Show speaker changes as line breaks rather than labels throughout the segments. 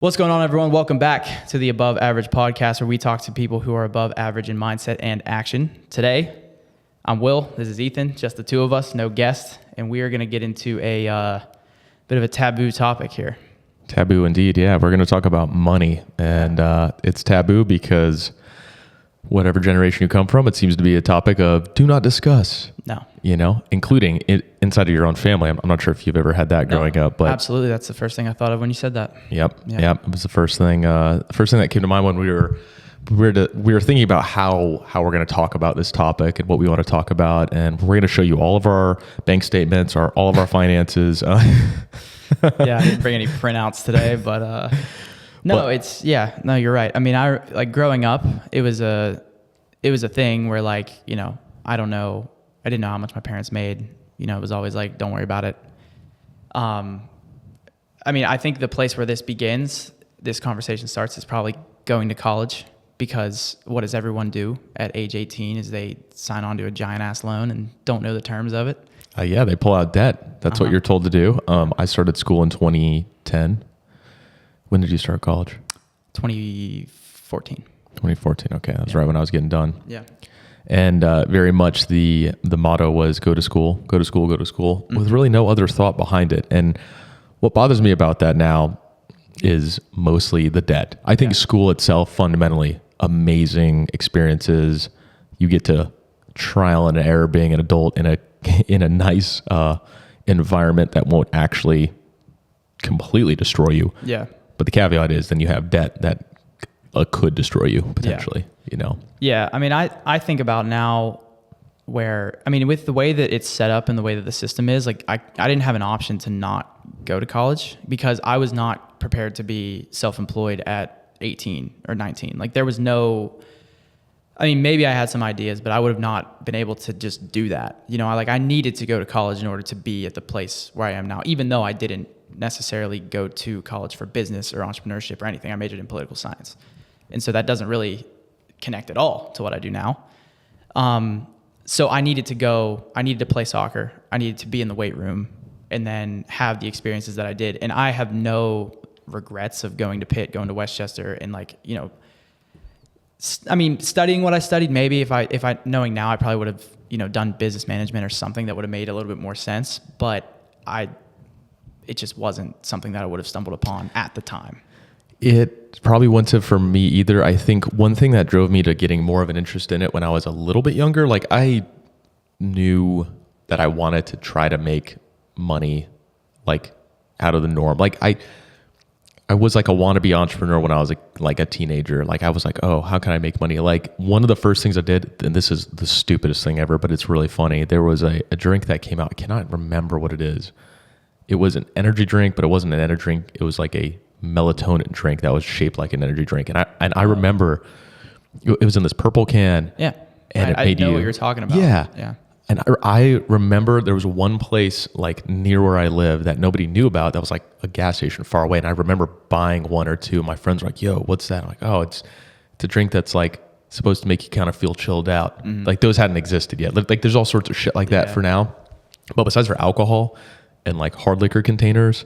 What's going on, everyone? Welcome back to the Above Average podcast, where we talk to people who are above average in mindset and action. Today, I'm Will. This is Ethan. Just the two of us, no guest, and we are going to get into a bit of a taboo topic here.
Taboo indeed, yeah. We're going to talk about money, and it's taboo because whatever generation you come from, it seems to be a topic of do not discuss.
No.
You know, including inside of your own family. I'm not sure if you've ever had that growing up, but
absolutely, that's the first thing I thought of when you said that.
Yep. It was the first thing that came to mind when we were thinking about how we're going to talk about this topic and what we want to talk about, and we're going to show you all of our bank statements, all of our finances.
Yeah, I didn't bring any printouts today, but you're right. I mean, I like growing up, it was a thing where, like, you know, I didn't know how much my parents made. You know, it was always like, don't worry about it. I mean, I think the place where this conversation starts is probably going to college, because what does everyone do at age 18 is they sign on to a giant ass loan and don't know the terms of it.
Yeah, they pull out debt. That's what you're told to do. I started school in 2010. When did you start college?
2014.
2014. Okay, that was right when I was getting done.
Yeah.
And very much the motto was go to school, mm-hmm. with really no other thought behind it. And what bothers me about that now is mostly the debt. I think school itself, fundamentally, amazing experiences. You get to trial and error being an adult in a nice environment that won't actually completely destroy you.
Yeah.
But the caveat is then you have debt that could destroy you potentially, you know?
Yeah. I mean, I think about now with the way that it's set up and the way that the system is, like, I didn't have an option to not go to college because I was not prepared to be self-employed at 18 or 19. Like, there was maybe I had some ideas, but I would have not been able to just do that. You know, I needed to go to college in order to be at the place where I am now, even though I didn't necessarily go to college for business or entrepreneurship or anything. I majored in political science. And so that doesn't really connect at all to what I do now. So I needed to play soccer. I needed to be in the weight room and then have the experiences that I did. And I have no regrets of going to Pitt, going to Westchester, and, like, you know, studying what I studied. Maybe if I knowing now, I probably would have, you know, done business management or something that would have made a little bit more sense. But it just wasn't something that I would have stumbled upon at the time.
It probably wouldn't have for me either. I think one thing that drove me to getting more of an interest in it when I was a little bit younger, like, I knew that I wanted to try to make money, like, out of the norm. Like, I was like a wannabe entrepreneur when I was like a teenager. Like, I was like, oh, how can I make money? Like, one of the first things I did, and this is the stupidest thing ever, but it's really funny. There was a drink that came out. I cannot remember what it is. It was an energy drink, but it wasn't an energy drink. It was like a melatonin drink that was shaped like an energy drink. And I remember it was in this purple can.
Yeah.
And
I know what you're talking about.
Yeah.
Yeah.
And I remember there was one place, like, near where I live that nobody knew about that was like a gas station far away. And I remember buying one or two. My friends were like, yo, what's that? I'm like, oh, it's a drink that's, like, supposed to make you kind of feel chilled out. Mm-hmm. Like, those hadn't existed yet. Like, there's all sorts of shit like that for now. But besides for alcohol and, like, hard liquor containers,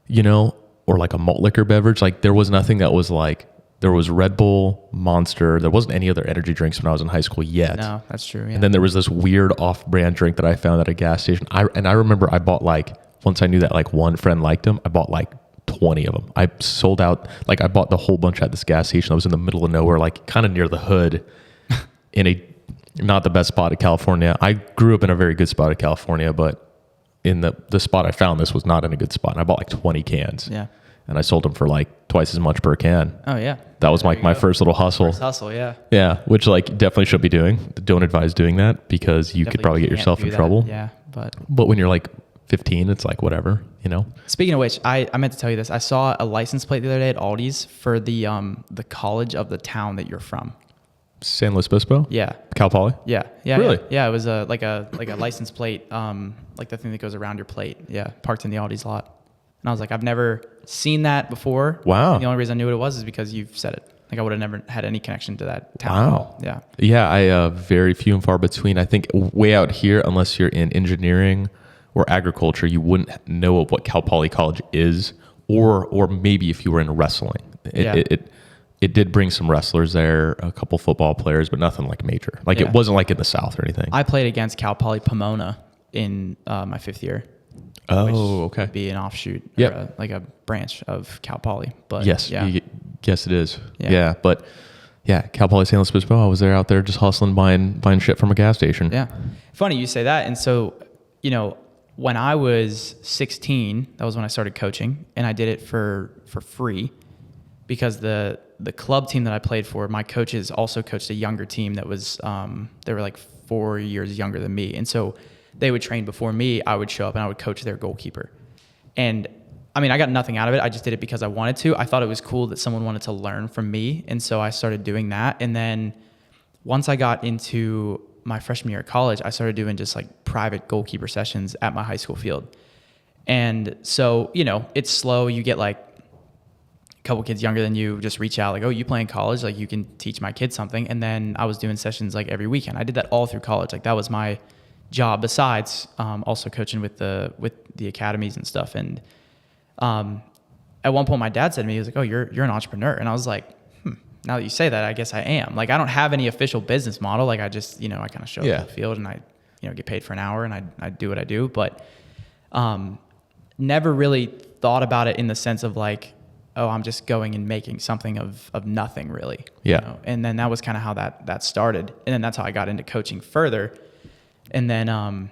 you know, or like a malt liquor beverage, like, there was nothing that was like, there was Red Bull, Monster. There wasn't any other energy drinks when I was in high school yet.
No, that's true. Yeah.
And then there was this weird off-brand drink that I found at a gas station. I remember I bought, like, once I knew that, like, one friend liked them, I bought like 20 of them. I sold out, like, I bought the whole bunch at this gas station. I was in the middle of nowhere, like, kind of near the hood in a not the best spot of California. I grew up in a very good spot of California, but in the spot I found this was not in a good spot. And I bought like 20 cans.
Yeah.
And I sold them for like twice as much per can.
Oh, yeah.
That was like my first little hustle.
First hustle, yeah.
Yeah, which, like, definitely should be doing. Don't advise doing that because you could probably get yourself in trouble.
Yeah, but
when you're like 15, it's like whatever, you know?
Speaking of which, I meant to tell you this. I saw a license plate the other day at Aldi's for the college of the town that you're from.
San Luis Obispo?
Yeah.
Cal Poly?
Yeah.
Really?
Yeah, it was like a license plate, like the thing that goes around your plate. Yeah, parked in the Aldi's lot. And I was like, I've never seen that before.
Wow.
And the only reason I knew what it was is because you've said it. Like, I would have never had any connection to that town.
Wow.
Yeah.
Yeah, I very few and far between. I think way out here, unless you're in engineering or agriculture, you wouldn't know what Cal Poly College is or maybe if you were in wrestling. It did bring some wrestlers there, a couple football players, but nothing like major. Like it wasn't like in the South or anything.
I played against Cal Poly Pomona in my 5th year.
Oh, okay.
Would be an offshoot, or like a branch of Cal Poly. But
yes, yes, it is. Yeah, but Cal Poly San Luis Obispo. I was out there just hustling, buying shit from a gas station.
Yeah, funny you say that. And so, when I was 16, that was when I started coaching, and I did it for free because the club team that I played for, my coaches also coached a younger team that was they were like 4 years younger than me, and so they would train before me. I would show up and I would coach their goalkeeper. And I mean, I got nothing out of it. I just did it because I wanted to. I thought it was cool that someone wanted to learn from me. And so I started doing that. And then once I got into my freshman year of college, I started doing just like private goalkeeper sessions at my high school field. And so, it's slow. You get like a couple kids younger than you just reach out like, oh, you play in college? Like you can teach my kids something. And then I was doing sessions like every weekend. I did that all through college. Like that was my job besides also coaching with the academies and stuff. And at one point my dad said to me, he was like, oh, you're an entrepreneur. And I was like, now that you say that, I guess I am. Like I don't have any official business model. Like I just, I kind of show up to the field and I, get paid for an hour and I do what I do. But never really thought about it in the sense of like, oh, I'm just going and making something of nothing really.
Yeah.
And then that was kind of how that started. And then that's how I got into coaching further. And then,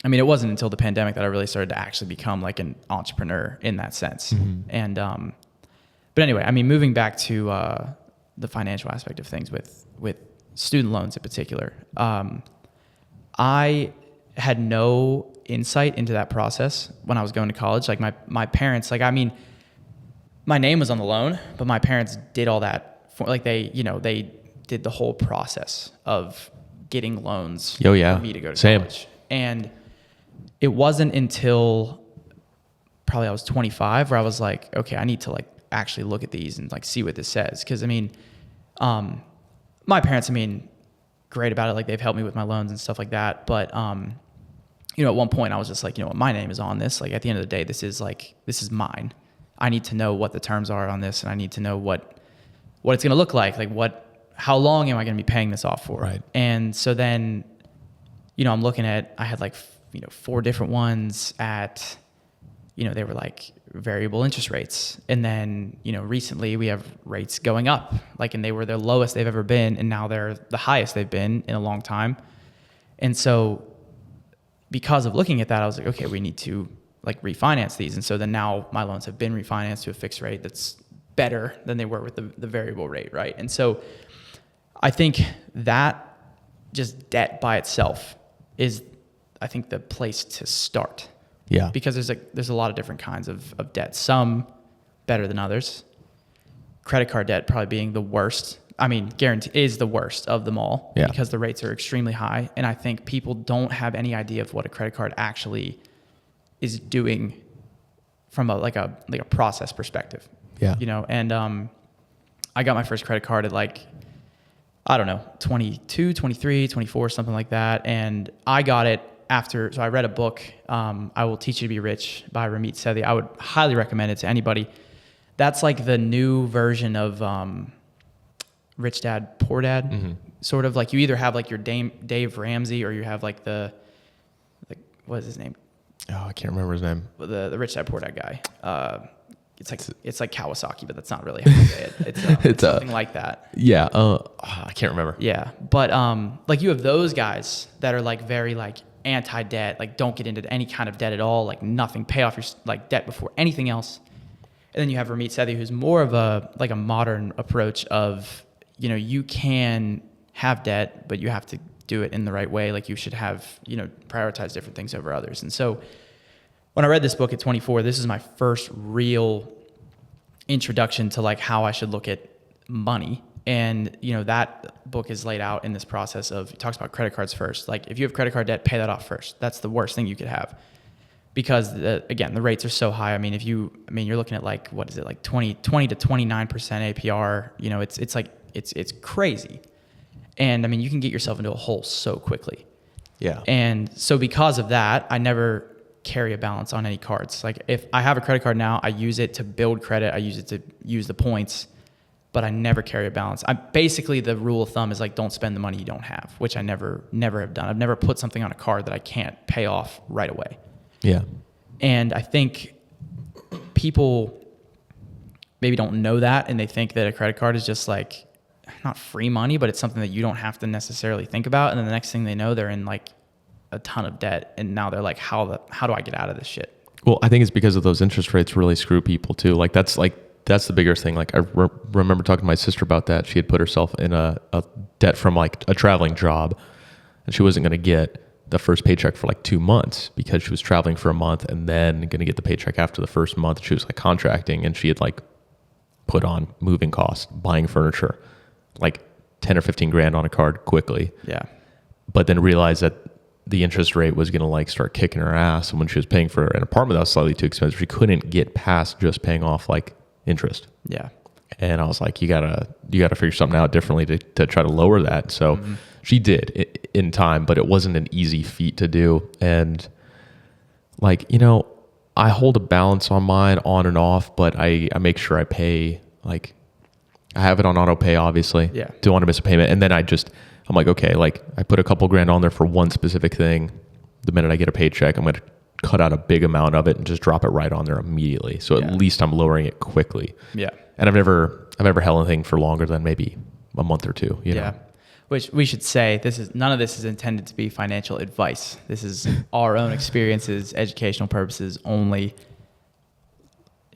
it wasn't until the pandemic that I really started to actually become like an entrepreneur in that sense. Mm-hmm. And, but anyway, moving back to the financial aspect of things with student loans in particular, I had no insight into that process when I was going to college. Like my parents, my name was on the loan, but my parents did all that for, like they did the whole process of getting loans for me to go to college. And it wasn't until probably I was 25 where I was like, okay, I need to like actually look at these and like see what this says. Cause my parents, great about it. Like they've helped me with my loans and stuff like that. But, at one point I was just like, my name is on this. Like at the end of the day, this is mine. I need to know what the terms are on this. And I need to know what it's going to look like how long am I going to be paying this off for?
Right.
And so then, I'm looking at, I had like, 4 different ones at, they were like variable interest rates. And then, recently we have rates going up, and they were the lowest they've ever been. And now they're the highest they've been in a long time. And so because of looking at that, I was like, okay, we need to like refinance these. And so then now my loans have been refinanced to a fixed rate that's better than they were with the variable rate. Right. And so I think that just debt by itself is, I think, the place to start.
Yeah.
Because there's a lot of different kinds of debt. Some better than others. Credit card debt probably being the worst. Guarantee is the worst of them all.
Yeah.
Because the rates are extremely high. And I think people don't have any idea of what a credit card actually is doing from a process perspective.
Yeah.
And I got my first credit card at 22, 23, 24, something like that. And I got it so I read a book, I Will Teach You to Be Rich by Ramit Sethi. I would highly recommend it to anybody. That's like the new version of Rich Dad, Poor Dad, mm-hmm. sort of like you either have like your Dave Ramsey or you have like what is his name?
Oh, I can't remember his name.
The Rich Dad, Poor Dad guy. It's like Kawasaki, but that's not really how you say it. It's something like that.
Yeah. I can't remember.
Yeah. But you have those guys that are like very like anti-debt, like don't get into any kind of debt at all, like nothing, pay off your like debt before anything else. And then you have Ramit Sethi, who's more of a modern approach of, you can have debt, but you have to do it in the right way. Like you should have, prioritize different things over others. And so when I read this book at 24, this is my first real introduction to like how I should look at money. And, that book is laid out in this process of, it talks about credit cards first. Like if you have credit card debt, pay that off first. That's the worst thing you could have because the rates are so high. You're looking at like, what is it? Like 20 to 29% APR, it's crazy. And you can get yourself into a hole so quickly.
Yeah.
And so because of that, I never carry a balance on any cards. Like if I have a credit card now, I use it to build credit. I use it to use the points, but I never carry a balance. Basically the rule of thumb is like, don't spend the money you don't have, which I never have done. I've never put something on a card that I can't pay off right away.
Yeah.
And I think people maybe don't know that, and they think that a credit card is just like, not free money, but it's something that you don't have to necessarily think about. And then the next thing they know, they're in like a ton of debt. And now they're like, how do I get out of this shit?
Well, I think it's because of those interest rates really screw people too. That's the biggest thing. Like I remember talking to my sister about that. She had put herself in a debt from like a traveling job, and she wasn't going to get the first paycheck for like 2 months because she was traveling for a month and then going to get the paycheck after the first month. She was like contracting, and she had like put on moving costs, buying furniture, like 10 or 15 grand on a card quickly.
Yeah.
But then realized that the interest rate was going to like start kicking her ass. And when she was paying for an apartment that was slightly too expensive, she couldn't get past just paying off like interest.
Yeah.
And I was like, you gotta figure something out differently to try to lower that. So she did in time, but it wasn't an easy feat to do. And like, I hold a balance on mine on and off, but I make sure I pay, like I have it on auto pay, obviously.
Yeah.
Don't want to miss a payment. And then I'm like, okay, like I put a couple grand on there for one specific thing. The minute I get a paycheck, I'm going to cut out a big amount of it and just drop it right on there immediately. So at least I'm lowering it quickly.
Yeah.
And I've never held anything for longer than maybe a month or two, you know?
Which we should say, none of this is intended to be financial advice. This is our own experiences, educational purposes only.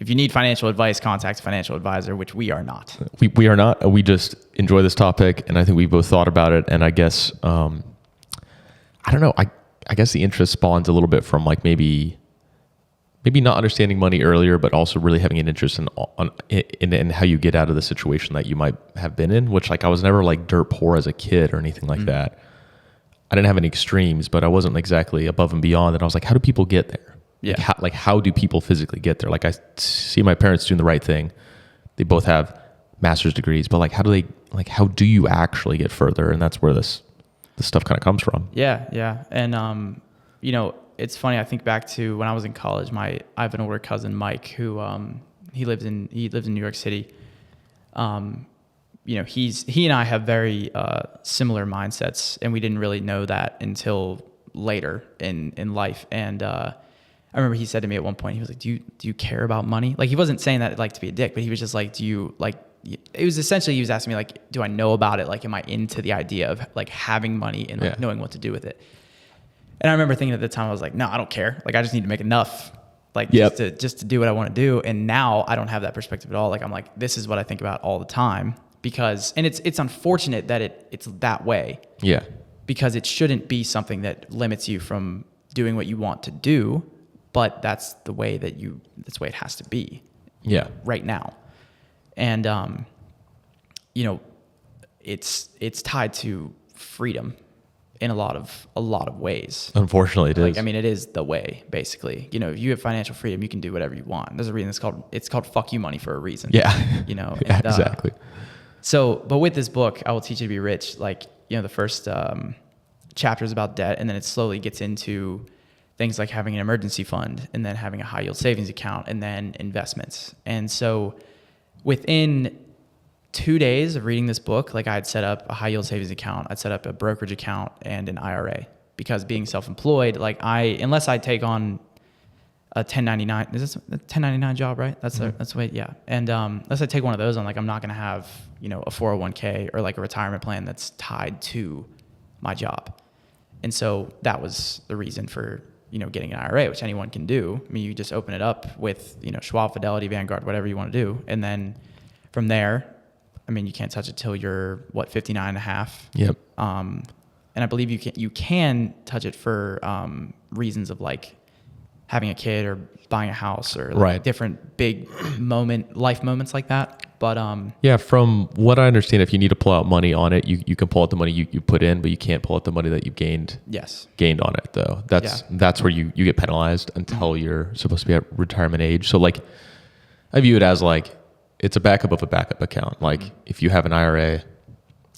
If you need financial advice, contact a financial advisor, which we are not.
We are not. We just enjoy this topic, and I think we both thought about it. And I guess, I don't know. I guess the interest spawns a little bit from like maybe not understanding money earlier, but also really having an interest in how you get out of the situation that you might have been in. Which like I was never like dirt poor as a kid or anything like that. I didn't have any extremes, but I wasn't exactly above and beyond. And I was like, how do people get there?
Yeah.
Like how do people physically get there? Like I see my parents doing the right thing. They both have master's degrees, but like how do you actually get further? And that's where this stuff kind of comes from.
Yeah. Yeah. And, it's funny. I think back to when I was in college, I have an older cousin, Mike, who, he lives in New York City. He and I have very, similar mindsets, and we didn't really know that until later in life. And, I remember he said to me at one point, he was like, do you care about money? Like, he wasn't saying that like to be a dick, but he was just like, it was essentially, he was asking me like, do I know about it? Like, am I into the idea of like having money and like knowing what to do with it? And I remember thinking at the time, I was like, no, I don't care. Like, I just need to make enough, like just to do what I want to do. And now I don't have that perspective at all. Like, I'm like, this is what I think about all the time and it's unfortunate that it's that way.
Yeah.
Because it shouldn't be something that limits you from doing what you want to do. But that's the way that's the way it has to be.
Yeah.
Right now. And, it's tied to freedom in a lot of ways.
Unfortunately, it is.
I mean, it is the way, basically. If you have financial freedom, you can do whatever you want. There's a reason it's called fuck you money for a reason.
Yeah.
And,
exactly.
But with this book, I Will Teach You to Be Rich, like, the first chapter is about debt, and then it slowly gets into things like having an emergency fund, and then having a high yield savings account, and then investments. And so within 2 days of reading this book, like I had set up a high yield savings account, I'd set up a brokerage account and an IRA, because being self-employed, like unless I take on a 1099, is this a 1099 job, right? That's the way. Yeah. And, unless I take one of those on, like, I'm not going to have, a 401k or like a retirement plan that's tied to my job. And so that was the reason for, getting an IRA, which anyone can do. I mean, you just open it up with, Schwab, Fidelity, Vanguard, whatever you want to do. And then from there, I mean, you can't touch it till you're 59 and a half.
Yep.
And I believe you can touch it for, reasons of like having a kid or buying a house or like different big life moments like that. But,
from what I understand, if you need to pull out money on it, you can pull out the money you put in, but you can't pull out the money that you've gained on it though. That's where you get penalized until you're supposed to be at retirement age. So like, I view it as like, it's a backup of a backup account. Like if you have an IRA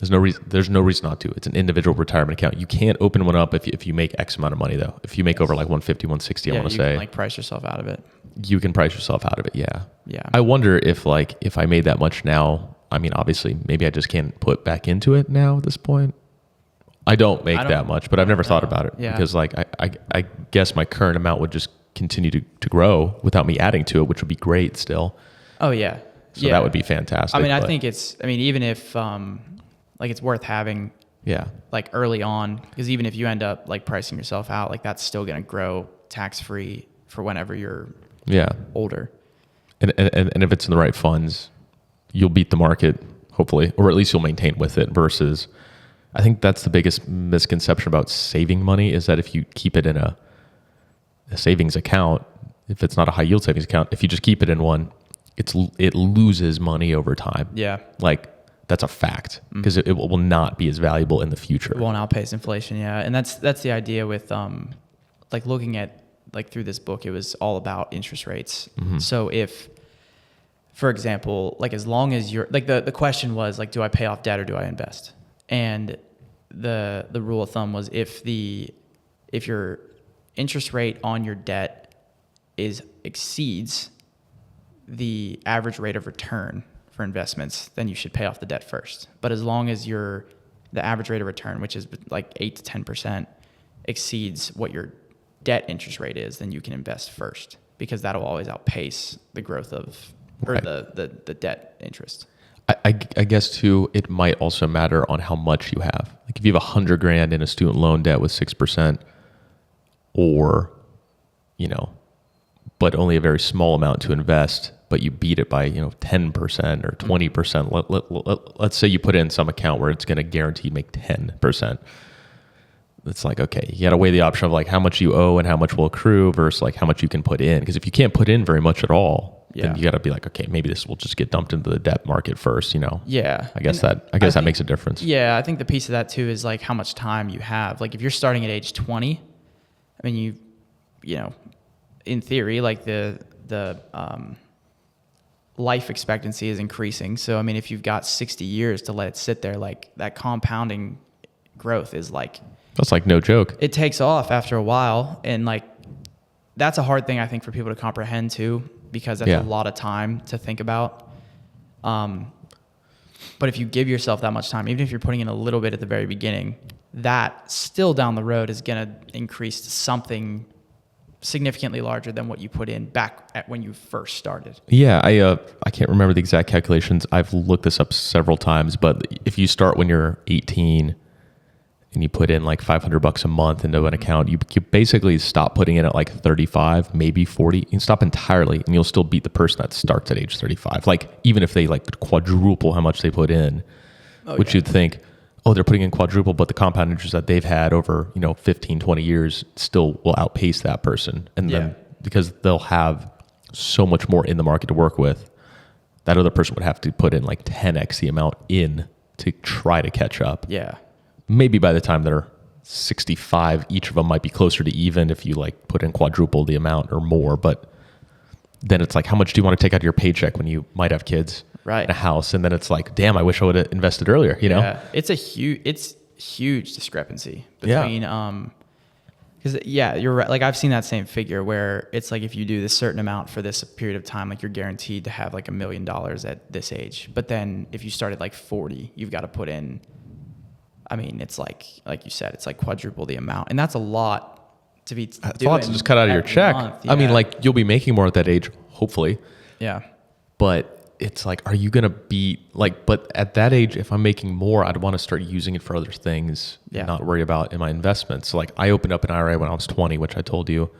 There's no reason not to. It's an individual retirement account. You can't open one up if you make X amount of money though. If you make over like 150, 160, I want to say.
You can like price yourself out of it.
You can price yourself out of it. Yeah.
Yeah.
I wonder if I made that much now, I mean, obviously maybe I just can't put back into it now at this point. I don't make that much, but I've never thought about it because like, I guess my current amount would just continue to grow without me adding to it, which would be great still.
Oh yeah.
So that would be fantastic.
I mean, I think even if, like it's worth having like early on, because even if you end up like pricing yourself out, like that's still going to grow tax-free for whenever you're older.
And if it's in the right funds, you'll beat the market, hopefully, or at least you'll maintain with it versus, I think that's the biggest misconception about saving money is that if you keep it in a savings account, if it's not a high yield savings account, if you just keep it in one, it loses money over time.
Yeah.
Like that's a fact because it will not be as valuable in the future.
It won't outpace inflation. Yeah. And that's the idea with, like looking at like through this book, it was all about interest rates. Mm-hmm. So if, for example, like as long as you're like, the question was like, do I pay off debt or do I invest? And the rule of thumb was if your interest rate on your debt exceeds the average rate of return for investments, then you should pay off the debt first. But as long as the average rate of return, which is like 8 to 10%, exceeds what your debt interest rate is, then you can invest first because that'll always outpace the growth of the debt interest.
I guess too, it might also matter on how much you have. Like if you have $100,000 in a student loan debt with 6%, or but only a very small amount to invest, but you beat it by 10% or 20%. Let's say you put in some account where it's going to guaranteed make 10%. It's like, okay, you got to weigh the option of like how much you owe and how much will accrue versus like how much you can put in. Because if you can't put in very much at all, then you got to be like, okay, maybe this will just get dumped into the debt market first.
Yeah.
I guess that makes a difference.
Yeah, I think the piece of that too is like how much time you have. Like if you're starting at age 20, I mean, in theory, like the life expectancy is increasing. So, I mean, if you've got 60 years to let it sit there, like that compounding growth is like,
that's like no joke.
It takes off after a while. And like, that's a hard thing I think for people to comprehend too, because that's a lot of time to think about. But if you give yourself that much time, even if you're putting in a little bit at the very beginning, that still down the road is going to increase to something significantly larger than what you put in back at when you first started.
Yeah, I can't remember the exact calculations. I've looked this up several times, but if you start when you're 18 and you put in like $500 a month into an account, you basically stop putting in at like 35, maybe 40. You can stop entirely and you'll still beat the person that starts at age 35. Like even if they like quadruple how much they put in, which you'd think, oh, they're putting in quadruple, but the compound interest that they've had over, 15, 20 years still will outpace that person. And then because they'll have so much more in the market to work with, that other person would have to put in like 10x the amount in to try to catch up.
Yeah.
Maybe by the time they're 65, each of them might be closer to even if you like put in quadruple the amount or more. But then it's like, how much do you want to take out of your paycheck when you might have kids?
Right.
In a house, and then it's like, damn, I wish I would have invested earlier.
Yeah, it's huge discrepancy between because you're right. Like I've seen that same figure where it's like if you do this certain amount for this period of time, like you're guaranteed to have like $1 million at this age. But then if you start at like 40, you've got to put in. I mean, it's like you said, it's like quadruple the amount, and that's a lot to be.
That's a lot to just cut out of your check. I mean, like you'll be making more at that age, hopefully.
Yeah,
but. It's like, are you going to be like, but at that age, if I'm making more, I'd want to start using it for other things and not worry about in my investments. So like I opened up an IRA when I was 20, which I told you,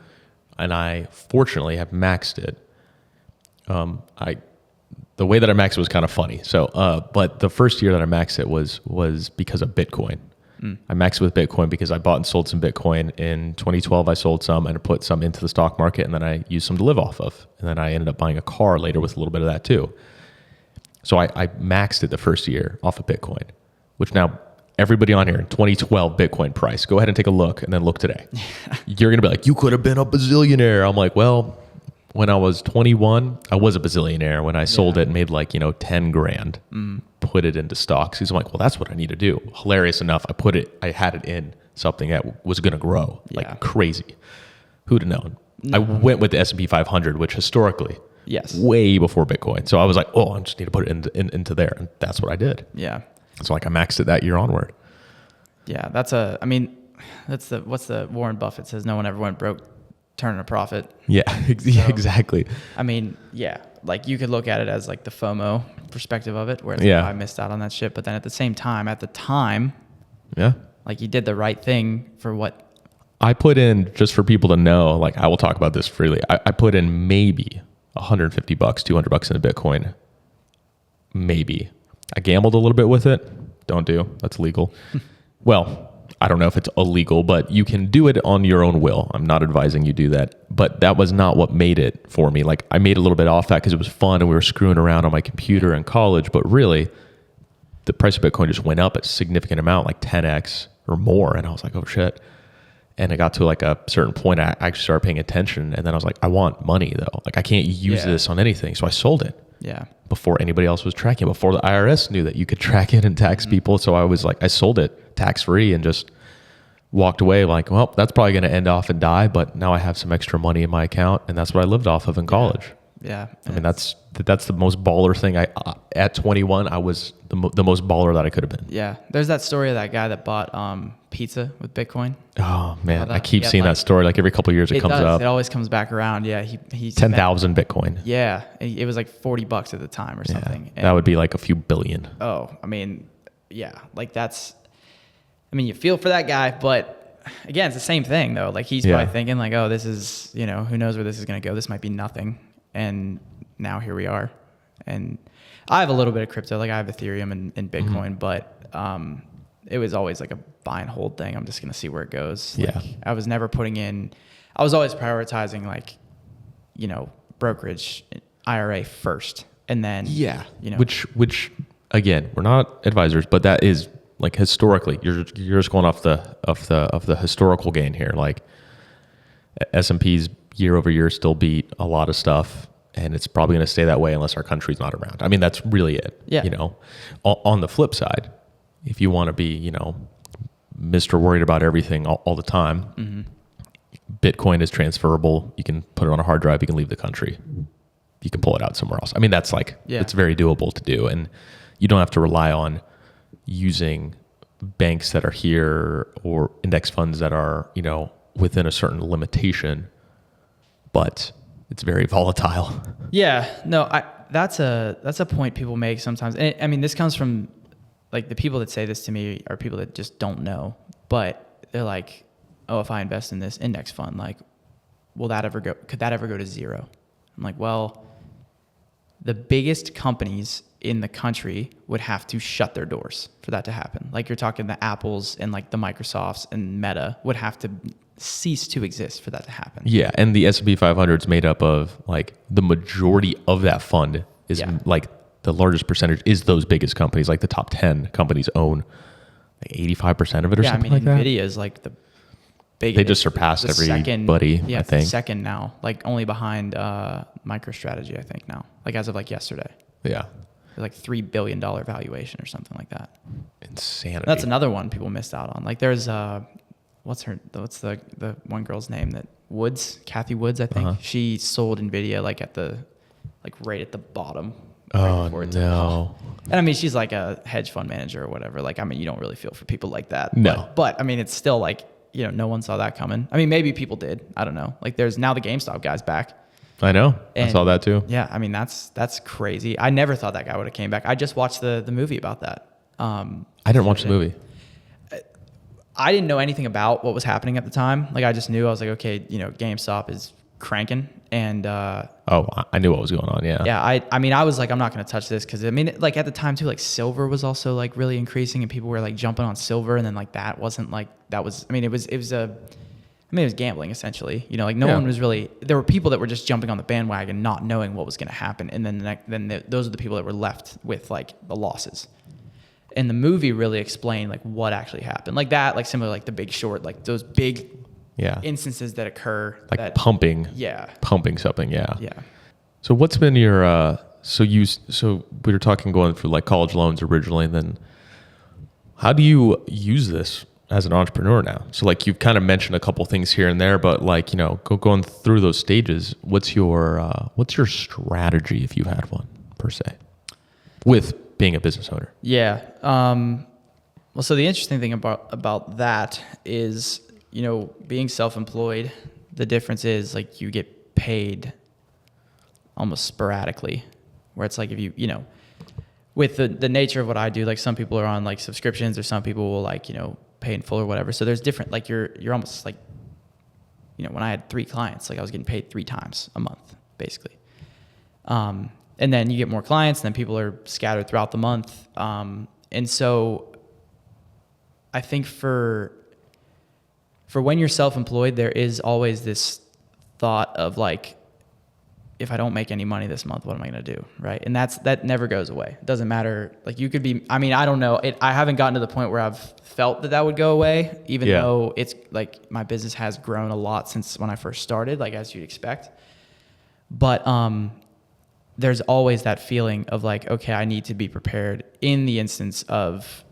and I fortunately have maxed it. The way that I maxed it was kind of funny. So, but the first year that I maxed it was because of Bitcoin. I maxed it with Bitcoin because I bought and sold some Bitcoin. In 2012, I sold some and I put some into the stock market, and then I used some to live off of. And then I ended up buying a car later with a little bit of that too. So I maxed it the first year off of Bitcoin, which now everybody on here in 2012 Bitcoin price, go ahead and take a look and then look today. You're going to be like, you could have been a bazillionaire. I'm like, well, when I was 21, I was a bazillionaire. When I sold it and made like, 10 grand, put it into stocks. He's like, well, that's what I need to do. Hilarious enough, I had it in something that was going to grow like crazy. Who'd have known? No. I went with the S&P 500, which historically, way before Bitcoin. So I was like, oh, I just need to put it into there. And that's what I did.
Yeah.
So like I maxed it that year onward.
Yeah. What's the Warren Buffett says, no one ever went broke turning a profit.
Yeah, exactly.
I mean, yeah, like you could look at it as like the FOMO perspective of it, where it's like, oh, I missed out on that shit. But then at the same time, like you did the right thing for what
I put in, just for people to know, like I will talk about this freely. I put in maybe $150, $200 into Bitcoin. Maybe. I gambled a little bit with it. Don't do. That's illegal. Well, I don't know if it's illegal, but you can do it on your own will. I'm not advising you do that. But that was not what made it for me. Like I made a little bit off that because it was fun and we were screwing around on my computer in college. But really, the price of Bitcoin just went up a significant amount, like 10x or more. And I was like, oh shit. And it got to like a certain point, I actually started paying attention. And then I was like, I want money though. Like I can't use this on anything. So I sold it.
Yeah.
Before anybody else was tracking, before the IRS knew that you could track it and tax people. So I was like, I sold it tax free and just walked away like, well, that's probably going to end off and die. But now I have some extra money in my account. And that's what I lived off of in college.
Yeah.
I mean, that's the most baller thing. At 21, I was the most baller that I could have been.
Yeah. There's that story of that guy that bought pizza with Bitcoin.
Oh man, I keep seeing that story. Like every couple of years it comes up.
It always comes back around. Yeah. He
10,000 Bitcoin.
Yeah. It was like $40 at the time or something.
Yeah, that would be like a few billion.
Oh, I mean, yeah, like you feel for that guy, but again, it's the same thing though. Like he's probably thinking like, oh, this is, who knows where this is going to go. This might be nothing. And now here we are. And I have a little bit of crypto. Like I have Ethereum and Bitcoin, but it was always like a buy and hold thing. I'm just going to see where it goes. Like, I was never I was always prioritizing like, brokerage, IRA first. And then,
which again, we're not advisors, but that is like historically, you're just going off the historical gain here. Like S&P's year over year still beat a lot of stuff, and it's probably going to stay that way unless our country's not around. I mean, that's really it.
Yeah.
On the flip side, if you want to be, Mr. Worried about everything all the time, Bitcoin is transferable. You can put it on a hard drive. You can leave the country. You can pull it out somewhere else. I mean, that's like, it's very doable to do. And you don't have to rely on using banks that are here or index funds that are, within a certain limitation, but it's very volatile.
Yeah, no, that's a point people make sometimes. And this comes from like the people that say this to me are people that just don't know, but they're like, oh, if I invest in this index fund, like, could that ever go to zero? I'm like, well, the biggest companies in the country would have to shut their doors for that to happen. Like you're talking the Apples and like the Microsofts and Meta would have to cease to exist for that to happen.
Yeah, and the S&P 500 is made up of like the majority of that fund is like the largest percentage is those biggest companies. Like the top 10 companies own like 85% of it or something like that.
Nvidia is like the biggest.
They just surpassed everybody, I think.
Second now, like only behind MicroStrategy, I think now, like as of like yesterday.
Yeah.
Like $3 billion valuation or something like that.
Insanity.
That's another one people missed out on. Like there's what's the one girl's name that Kathy Woods, I think. She sold Nvidia like right at the bottom.
Oh no.
And she's like a hedge fund manager or whatever. Like, you don't really feel for people like that.
No.
But it's still like, no one saw that coming. Maybe people did. I don't know. Like there's now the GameStop guy's back.
I know. I saw that too.
Yeah. That's crazy. I never thought that guy would have came back. I just watched the movie about that.
I didn't watch the movie.
I didn't know anything about what was happening at the time. Like I just knew, I was like, okay, GameStop is cranking. And
I knew what was going on. Yeah.
Yeah. I was like, I'm not going to touch this because like at the time too, like silver was also like really increasing and people were like jumping on silver. And then like that wasn't like, that was, it was gambling essentially, like no one was really, there were people that were just jumping on the bandwagon, not knowing what was going to happen. And then those are the people that were left with like the losses. And the movie really explained like what actually happened, like that, like similar, like The Big Short, like those big instances that occur,
like
that,
pumping something. Yeah. So what's been your so we were talking going through like college loans originally, and then how do you use this as an entrepreneur now? So like you've kind of mentioned a couple things here and there, but like, going through those stages, what's your strategy if you had one per se with being a business owner?
Yeah. Well, so the interesting thing about that is, being self-employed, the difference is like you get paid almost sporadically, where it's like if you with the nature of what I do, like some people are on like subscriptions, or some people will like, pay in full or whatever. So there's different, like you're almost like, when I had 3 clients, like I was getting paid 3 times a month, basically. And then you get more clients, and then people are scattered throughout the month. And so I think for when you're self-employed, there is always this thought of like, if I don't make any money this month, what am I going to do? Right. And that never goes away. It doesn't matter. Like you could be, I don't know. I haven't gotten to the point where I've felt that would go away, even though it's like my business has grown a lot since when I first started, like as you'd expect. But, there's always that feeling of like, okay, I need to be prepared in the instance of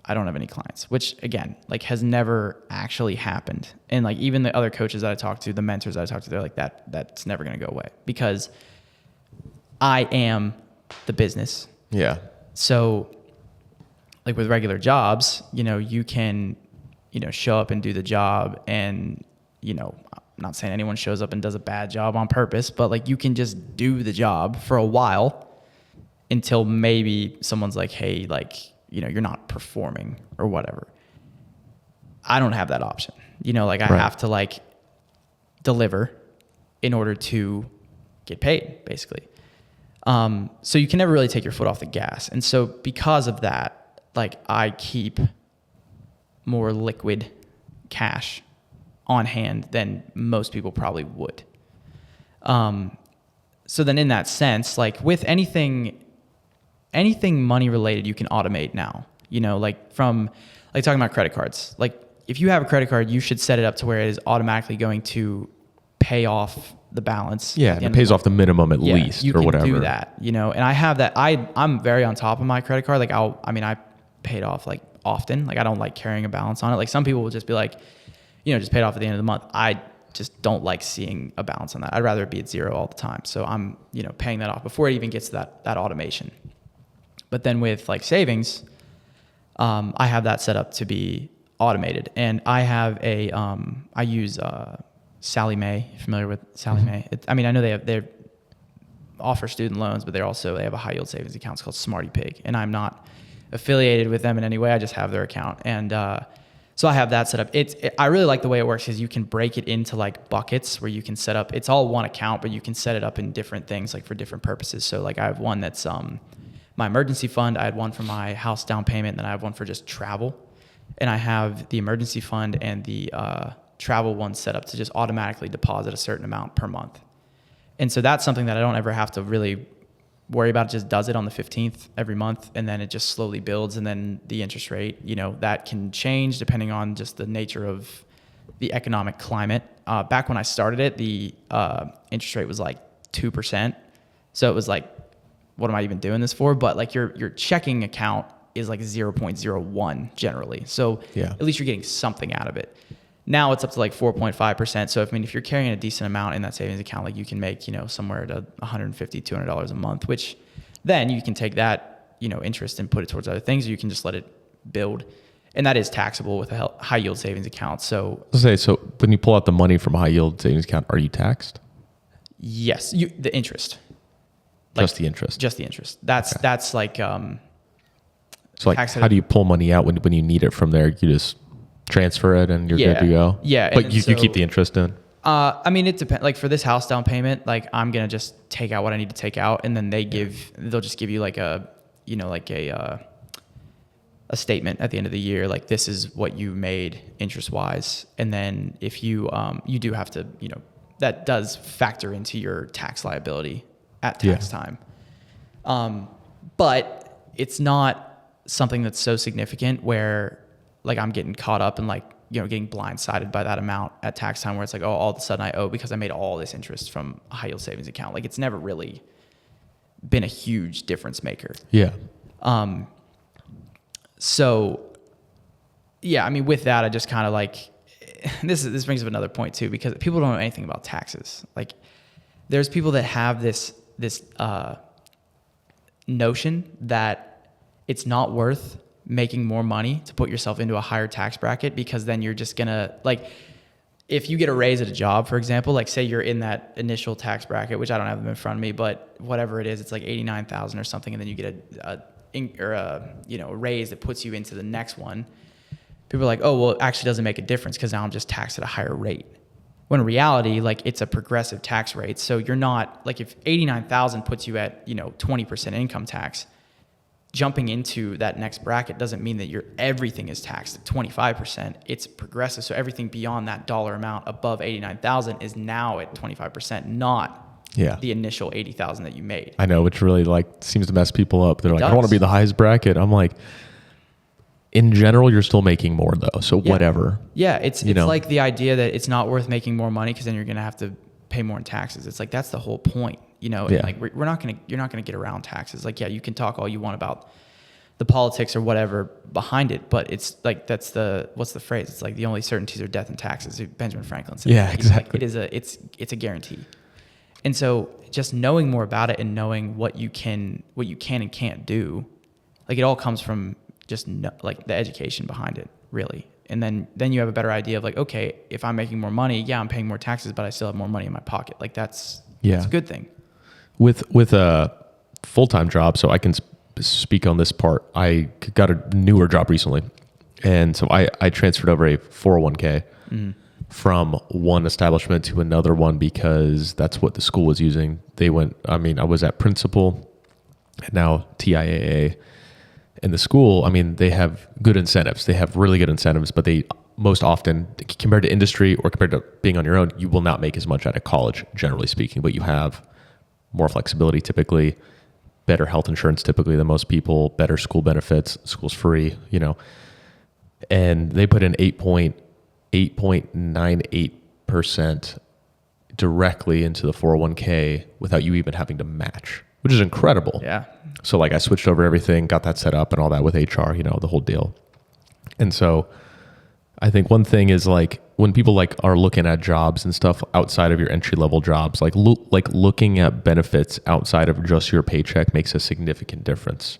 I don't have any clients, which again, like has never actually happened. And like even the other coaches that I talk to, the mentors that I talk to, they're like that's never going to go away because I am the business.
Yeah.
So like with regular jobs, you can, show up and do the job and, I'm not saying anyone shows up and does a bad job on purpose, but like you can just do the job for a while until maybe someone's like, hey, like, you're not performing or whatever. I don't have that option. Like I have to like deliver in order to get paid, basically. So you can never really take your foot off the gas. And so because of that, like I keep more liquid cash on hand than most people probably would. So then in that sense, like with anything money related, you can automate now, like from like talking about credit cards, like if you have a credit card, you should set it up to where it is automatically going to pay off the balance.
Yeah. And it pays off the minimum at least or whatever.
You can do that, and I have that. I'm very on top of my credit card. Like I pay it off like often. Like I don't like carrying a balance on it. Like some people will just be like, just pay it off at the end of the month. I just don't like seeing a balance on that. I'd rather it be at 0 all the time. So I'm, paying that off before it even gets to that automation. But then with like savings, I have that set up to be automated. And I have I use Sallie Mae. Familiar with Sallie Mae? I know they offer student loans, but they have a high yield savings account. It's called Smarty Pig. And I'm not affiliated with them in any way. I just have their account. And so I have that set up. I really like the way it works is you can break it into like buckets where you can set up, it's all one account, but you can set it up in different things, like for different purposes. So like I have one that's my emergency fund. I had one for my house down payment, and then I have one for just travel. And I have the emergency fund and the travel one set up to just automatically deposit a certain amount per month. And so that's something that I don't ever have to really worry about. It just does it on the 15th every month, and then it just slowly builds. And then the interest rate, that can change depending on just the nature of the economic climate. Back when I started it, the interest rate was like 2%. So it was like, what am I even doing this for? But like your checking account is like 0.01 generally. So at least you're getting something out of it. Now it's up to like 4.5%. So if you're carrying a decent amount in that savings account, like you can make, somewhere to $150, $200 a month, which then you can take that, interest and put it towards other things, or you can just let it build. And that is taxable with a high yield savings account. So
when you pull out the money from a high yield savings account, are you taxed?
Yes. The interest.
Just the interest.
Just the interest. That's like,
so like how do you pull money out when you need it from there? You just transfer it and you're good to go.
Yeah.
But you keep the interest in?
It depends. Like for this house down payment, like I'm going to just take out what I need to take out. And then they'll just give you like a statement at the end of the year. Like this is what you made interest wise. And then if you do have to, that does factor into your tax liability at tax time. But it's not something that's so significant where like I'm getting caught up and like, getting blindsided by that amount at tax time where it's like, oh, all of a sudden I owe because I made all this interest from a high yield savings account. Like it's never really been a huge difference maker.
Yeah.
So yeah, I mean, with that, I just kind of like, this brings up another point too, because people don't know anything about taxes. Like there's people that have this notion that it's not worth making more money to put yourself into a higher tax bracket, because then you're just gonna, like, if you get a raise at a job, for example, like say you're in that initial tax bracket, which I don't have them in front of me, but whatever it is, it's like 89,000 or something. And then you get a raise that puts you into the next one. People are like, oh, well, it actually doesn't make a difference because now I'm just taxed at a higher rate. When in reality, like it's a progressive tax rate. So you're not, like if 89,000 puts you at, 20% income tax, jumping into that next bracket doesn't mean that everything is taxed at 25%. It's progressive. So everything beyond that dollar amount above 89,000 is now at 25%, not the initial 80,000 that you made.
I know, which really like seems to mess people up. They're like, I don't want to be the highest bracket. I'm like, in general, you're still making more though. So whatever.
Yeah. It's like the idea that it's not worth making more money because then you're going to have to pay more in taxes. It's like, that's the whole point, And like, you're not going to get around taxes. Like, yeah, you can talk all you want about the politics or whatever behind it, but it's like, what's the phrase? It's like the only certainties are death and taxes. Benjamin Franklin said.
Yeah, exactly.
Like it's a guarantee. And so just knowing more about it and knowing what you can and can't do, like it all comes from just like the education behind it, really. And then you have a better idea of like, okay, if I'm making more money, I'm paying more taxes, but I still have more money in my pocket. Like that's a good thing. With
a full-time job, so I can speak on this part. I got a newer job recently, and so I transferred over a 401k from one establishment to another one because that's what the school was using. I was at Principal, and now TIAA. In the school, they have good incentives. They have really good incentives, but they most often, compared to industry or compared to being on your own, you will not make as much out of college, generally speaking, but you have more flexibility typically, better health insurance typically than most people, better school benefits, school's free, and they put in 8.98% directly into the 401k without you even having to match, which is incredible.
Yeah.
So like I switched over everything, got that set up and all that with HR, the whole deal. And so I think one thing is like when people like are looking at jobs and stuff outside of your entry level jobs, like looking at benefits outside of just your paycheck makes a significant difference.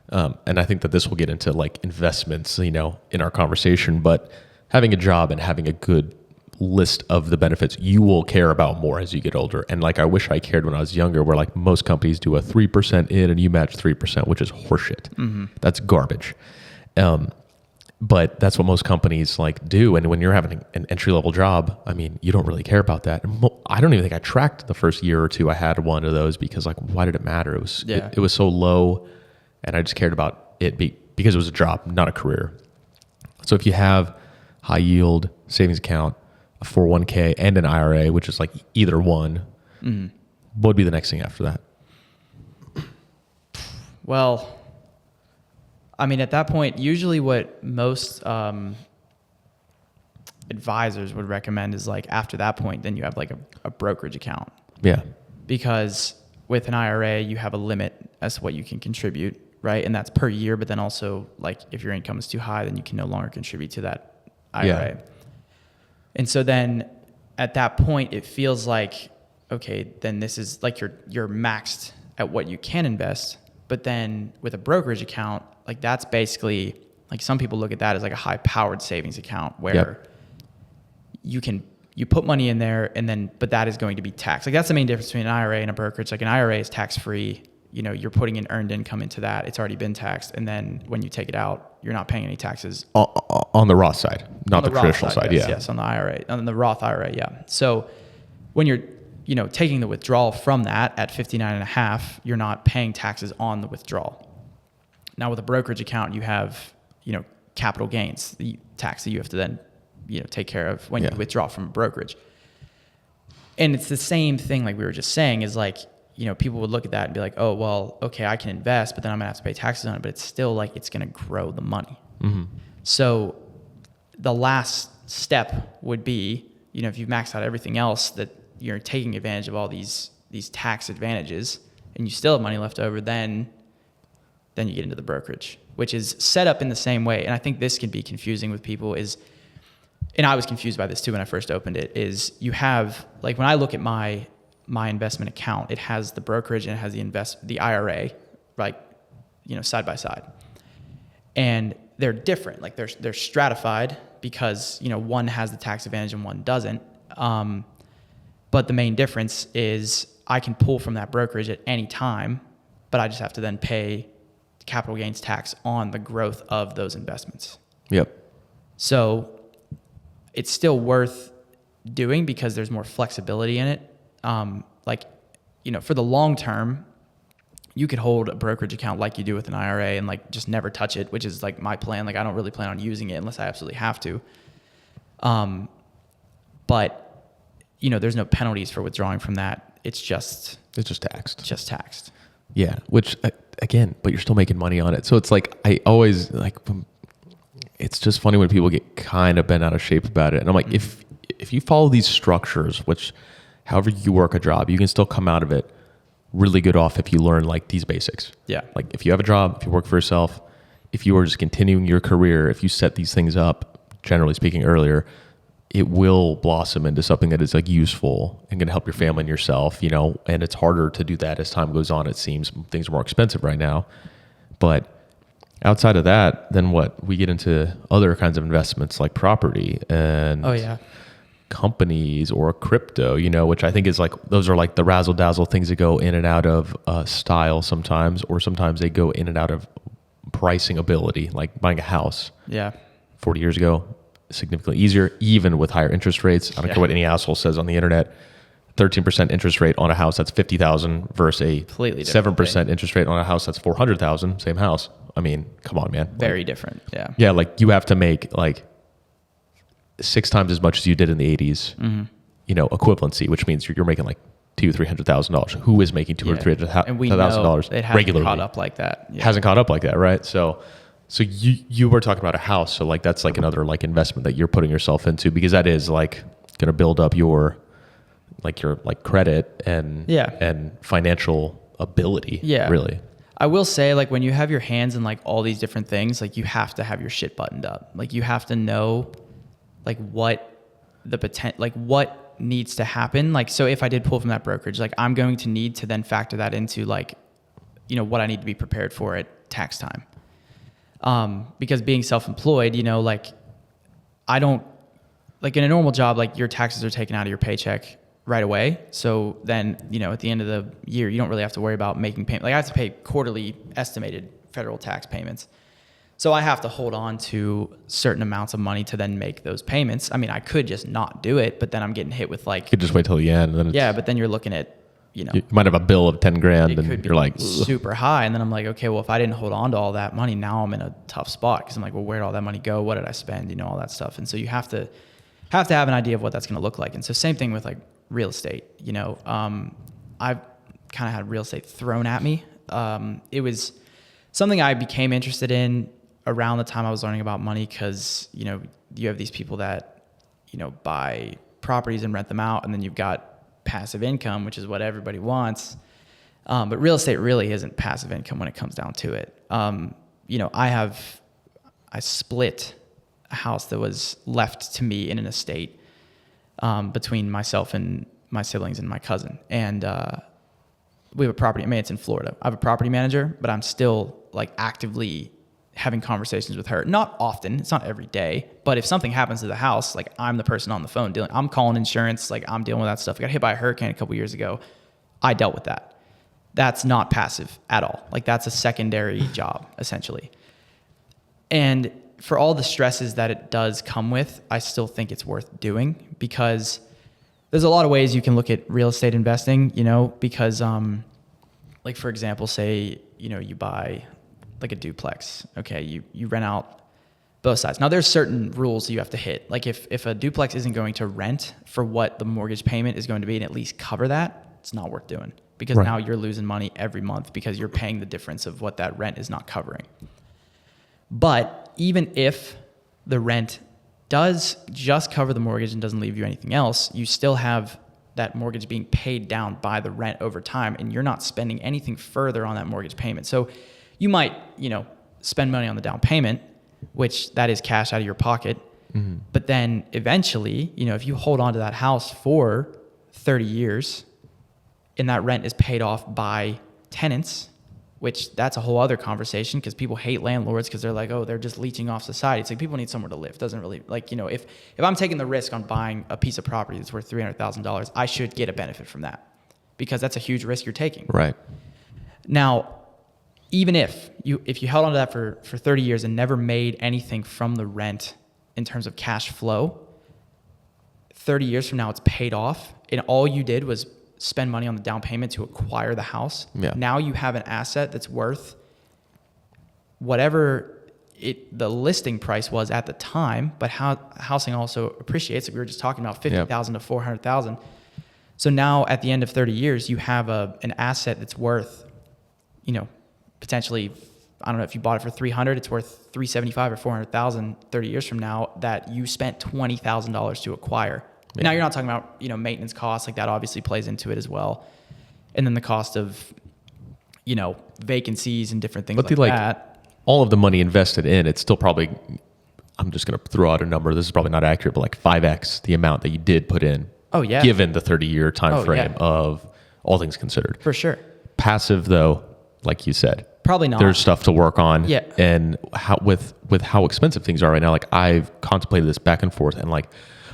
And I think that this will get into like investments, in our conversation, but having a job and having a good list of the benefits you will care about more as you get older. And like I wish I cared when I was younger, where like most companies do a 3% in and you match 3%, which is horseshit. Mm-hmm. That's garbage. But that's what most companies like do. And when you're having an entry level job, you don't really care about that. And I don't even think I tracked the first year or two I had one of those because like, why did it matter? It was so low, and I just cared about it because it was a job, not a career. So if you have high yield savings account, a 401k and an IRA, which is like either one, what would be the next thing after that?
Well, at that point, usually what most advisors would recommend is like after that point, then you have like a brokerage account.
Yeah.
Because with an IRA, you have a limit as to what you can contribute, right? And that's per year, but then also like if your income is too high, then you can no longer contribute to that IRA. Yeah. And so then at that point, it feels like, okay, then this is like you're maxed at what you can invest. But then with a brokerage account, like that's basically like some people look at that as like a high powered savings account where you put money in there but that is going to be taxed. Like that's the main difference between an IRA and a brokerage. Like an IRA is tax free. You're putting in earned income into that. It's already been taxed. And then when you take it out, you're not paying any taxes.
On the Roth side, not the traditional side.
Yes, on the IRA, on the Roth IRA. Yeah. So when you're, taking the withdrawal from that at 59.5, you're not paying taxes on the withdrawal. Now with a brokerage account, you have, capital gains, the tax that you have to then, take care of when you withdraw from a brokerage. And it's the same thing. Like we were just saying is like, people would look at that and be like, oh, well, okay, I can invest, but then I'm gonna have to pay taxes on it, but it's still like, it's going to grow the money. Mm-hmm. So the last step would be, if you've maxed out everything else, that you're taking advantage of all these tax advantages and you still have money left over, then you get into the brokerage, which is set up in the same way. And I think this can be confusing with people and I was confused by this too when I first opened it, is you have, like when I look at my investment account, it has the brokerage and it has the IRA, like, side by side. And they're different. Like they're stratified because, one has the tax advantage and one doesn't. But the main difference is I can pull from that brokerage at any time, but I just have to then pay capital gains tax on the growth of those investments.
Yep.
So it's still worth doing because there's more flexibility in it. For the long term, you could hold a brokerage account like you do with an IRA and like just never touch it, which is like my plan. Like I don't really plan on using it unless I absolutely have to. But there's no penalties for withdrawing from that. It's just
taxed.
Just taxed.
Yeah. Which again, but you're still making money on it. So it's like, I always like, it's just funny when people get kind of bent out of shape about it. And I'm like, if you follow these structures, which however you work a job, you can still come out of it really good off if you learn like these basics.
Yeah.
Like if you have a job, if you work for yourself, if you are just continuing your career, if you set these things up, generally speaking earlier, it will blossom into something that is like useful and going to help your family and yourself, and it's harder to do that as time goes on. It seems things are more expensive right now, but outside of that, then what? We get into other kinds of investments like property and companies or crypto, which I think is like, those are like the razzle dazzle things that go in and out of style sometimes, or sometimes they go in and out of pricing ability, like buying a house.
Yeah.
40 years ago, significantly easier, even with higher interest rates. I don't care what any asshole says on the internet. 13% interest rate on a house that's $50,000 versus a 7% interest rate on a house that's $400,000, same house. I mean, come on, man.
Very different. Yeah.
Yeah. Like you have to make like 6 times as much as you did in the 80s, equivalency, which means you're making like $200,000-$300,000. Who is making $200,000-$300,000
and we know it hasn't
regularly?
Caught up like that.
Yeah. Hasn't caught up like that, right? So you were talking about a house, so like that's like another like investment that you're putting yourself into, because that is like going to build up your credit and financial ability. Yeah, really.
I will say, like, when you have your hands in like all these different things, like you have to have your shit buttoned up. Like you have to know like what the potential, like what needs to happen. Like, so if I did pull from that brokerage, like I'm going to need to then factor that into like, what I need to be prepared for at tax time. Because being self-employed, like I don't, like in a normal job, like your taxes are taken out of your paycheck right away. So then, at the end of the year, you don't really have to worry about making payments. Like I have to pay quarterly estimated federal tax payments. So I have to hold on to certain amounts of money to then make those payments. I mean, I could just not do it, but then I'm getting hit with like,
you could just wait till the end. And then
but then you're looking at, you
might have a bill of 10 grand and you're like
super high. And then I'm like, okay, well, if I didn't hold on to all that money, now I'm in a tough spot. Cause I'm like, well, where'd all that money go? What did I spend? All that stuff. And so you have to have an idea of what that's going to look like. And so same thing with like real estate, I've kind of had real estate thrown at me. It was something I became interested in around the time I was learning about money. Cause you have these people that, buy properties and rent them out. And then you've got passive income, which is what everybody wants. But real estate really isn't passive income when it comes down to it. I split a house that was left to me in an estate between myself and my siblings and my cousin. And we have a property, it's in Florida. I have a property manager, but I'm still like actively having conversations with her. Not often, it's not every day, but if something happens to the house, like I'm the person on the phone I'm calling insurance, like I'm dealing with that stuff. I got hit by a hurricane a couple years ago. I dealt with that. That's not passive at all. Like that's a secondary job essentially. And for all the stresses that it does come with, I still think it's worth doing because there's a lot of ways you can look at real estate investing, because like for example, say, you buy like a duplex. Okay. You rent out both sides. Now there's certain rules you have to hit. Like if a duplex isn't going to rent for what the mortgage payment is going to be and at least cover that, it's not worth doing because now you're losing money every month because you're paying the difference of what that rent is not covering. But even if the rent does just cover the mortgage and doesn't leave you anything else, you still have that mortgage being paid down by the rent over time, and you're not spending anything further on that mortgage payment. So you might, spend money on the down payment, which that is cash out of your pocket. Mm-hmm. But then eventually, if you hold on to that house for 30 years and that rent is paid off by tenants, which that's a whole other conversation, because people hate landlords because they're like, oh, they're just leeching off society. It's like, people need somewhere to live. Doesn't really, if I'm taking the risk on buying a piece of property that's worth $300,000, I should get a benefit from that, because that's a huge risk you're taking.
Right.
Now, even if you held on to that for 30 years and never made anything from the rent in terms of cash flow, 30 years from now it's paid off, and all you did was spend money on the down payment to acquire the house.
Yeah.
Now you have an asset that's worth whatever the listing price was at the time, but housing also appreciates. Like we were just talking about, $50,000 to $400,000. So now at the end of 30 years, you have an asset that's worth, potentially, I don't know, if you bought it for 300, it's worth 375 or 400,000 30 years from now, that you spent $20,000 to acquire. Yeah. Now you're not talking about, maintenance costs, like that obviously plays into it as well. And then the cost of, vacancies and different things that.
All of the money invested in, it's still probably, I'm just going to throw out a number. This is probably not accurate, but like 5x the amount that you did put in.
Oh yeah.
Given the 30-year time frame of all things considered.
For sure.
Passive though, like you said,
probably not.
There's stuff to work on.
Yeah.
And with how expensive things are right now, like I've contemplated this back and forth, and like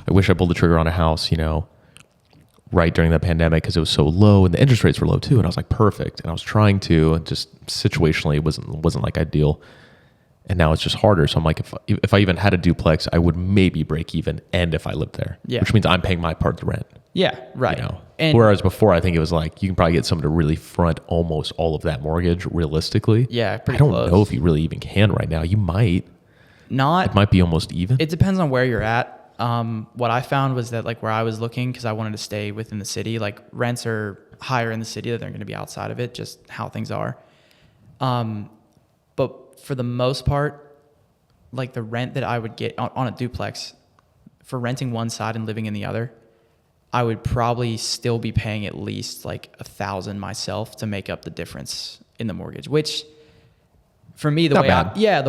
I wish I pulled the trigger on a house, right during the pandemic, because it was so low and the interest rates were low too. And I was like, perfect. And I was trying to, and just situationally it wasn't like ideal. And now it's just harder. So I'm like, if I even had a duplex, I would maybe break even, and if I lived there, which means I'm paying my part of the rent.
Yeah, right.
And whereas before, I think it was like you can probably get someone to really front almost all of that mortgage realistically.
Yeah, pretty
I don't
close.
know if you really even can right now. You might.
Not.
It might be almost even.
It depends on where you're at. What I found was that, like, where I was looking, because I wanted to stay within the city, like rents are higher in the city than they're going to be outside of it, just how things are. But for the most part, like the rent that I would get on a duplex for renting one side and living in the other, I would probably still be paying at least like $1,000 myself to make up the difference in the mortgage, which for me, the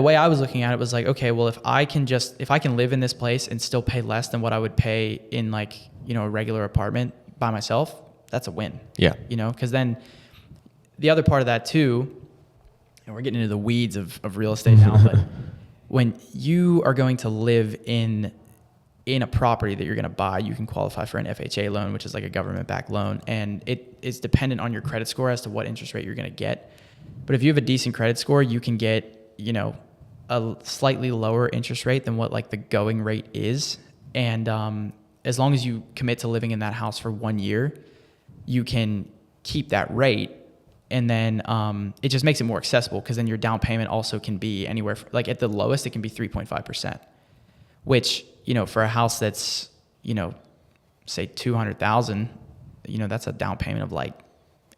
way I was looking at it was like, okay, well, if I can live in this place and still pay less than what I would pay in like, a regular apartment by myself, that's a win.
Yeah.
Because then the other part of that too, and we're getting into the weeds of real estate now, but when you are going to live in a property that you're going to buy, you can qualify for an FHA loan, which is like a government-backed loan, and it is dependent on your credit score as to what interest rate you're going to get. But if you have a decent credit score, you can get, a slightly lower interest rate than what like the going rate is. And as long as you commit to living in that house for 1 year, you can keep that rate. And then it just makes it more accessible, because then your down payment also can be anywhere, like at the lowest, it can be 3.5%, which, for a house that's, say 200,000, that's a down payment of like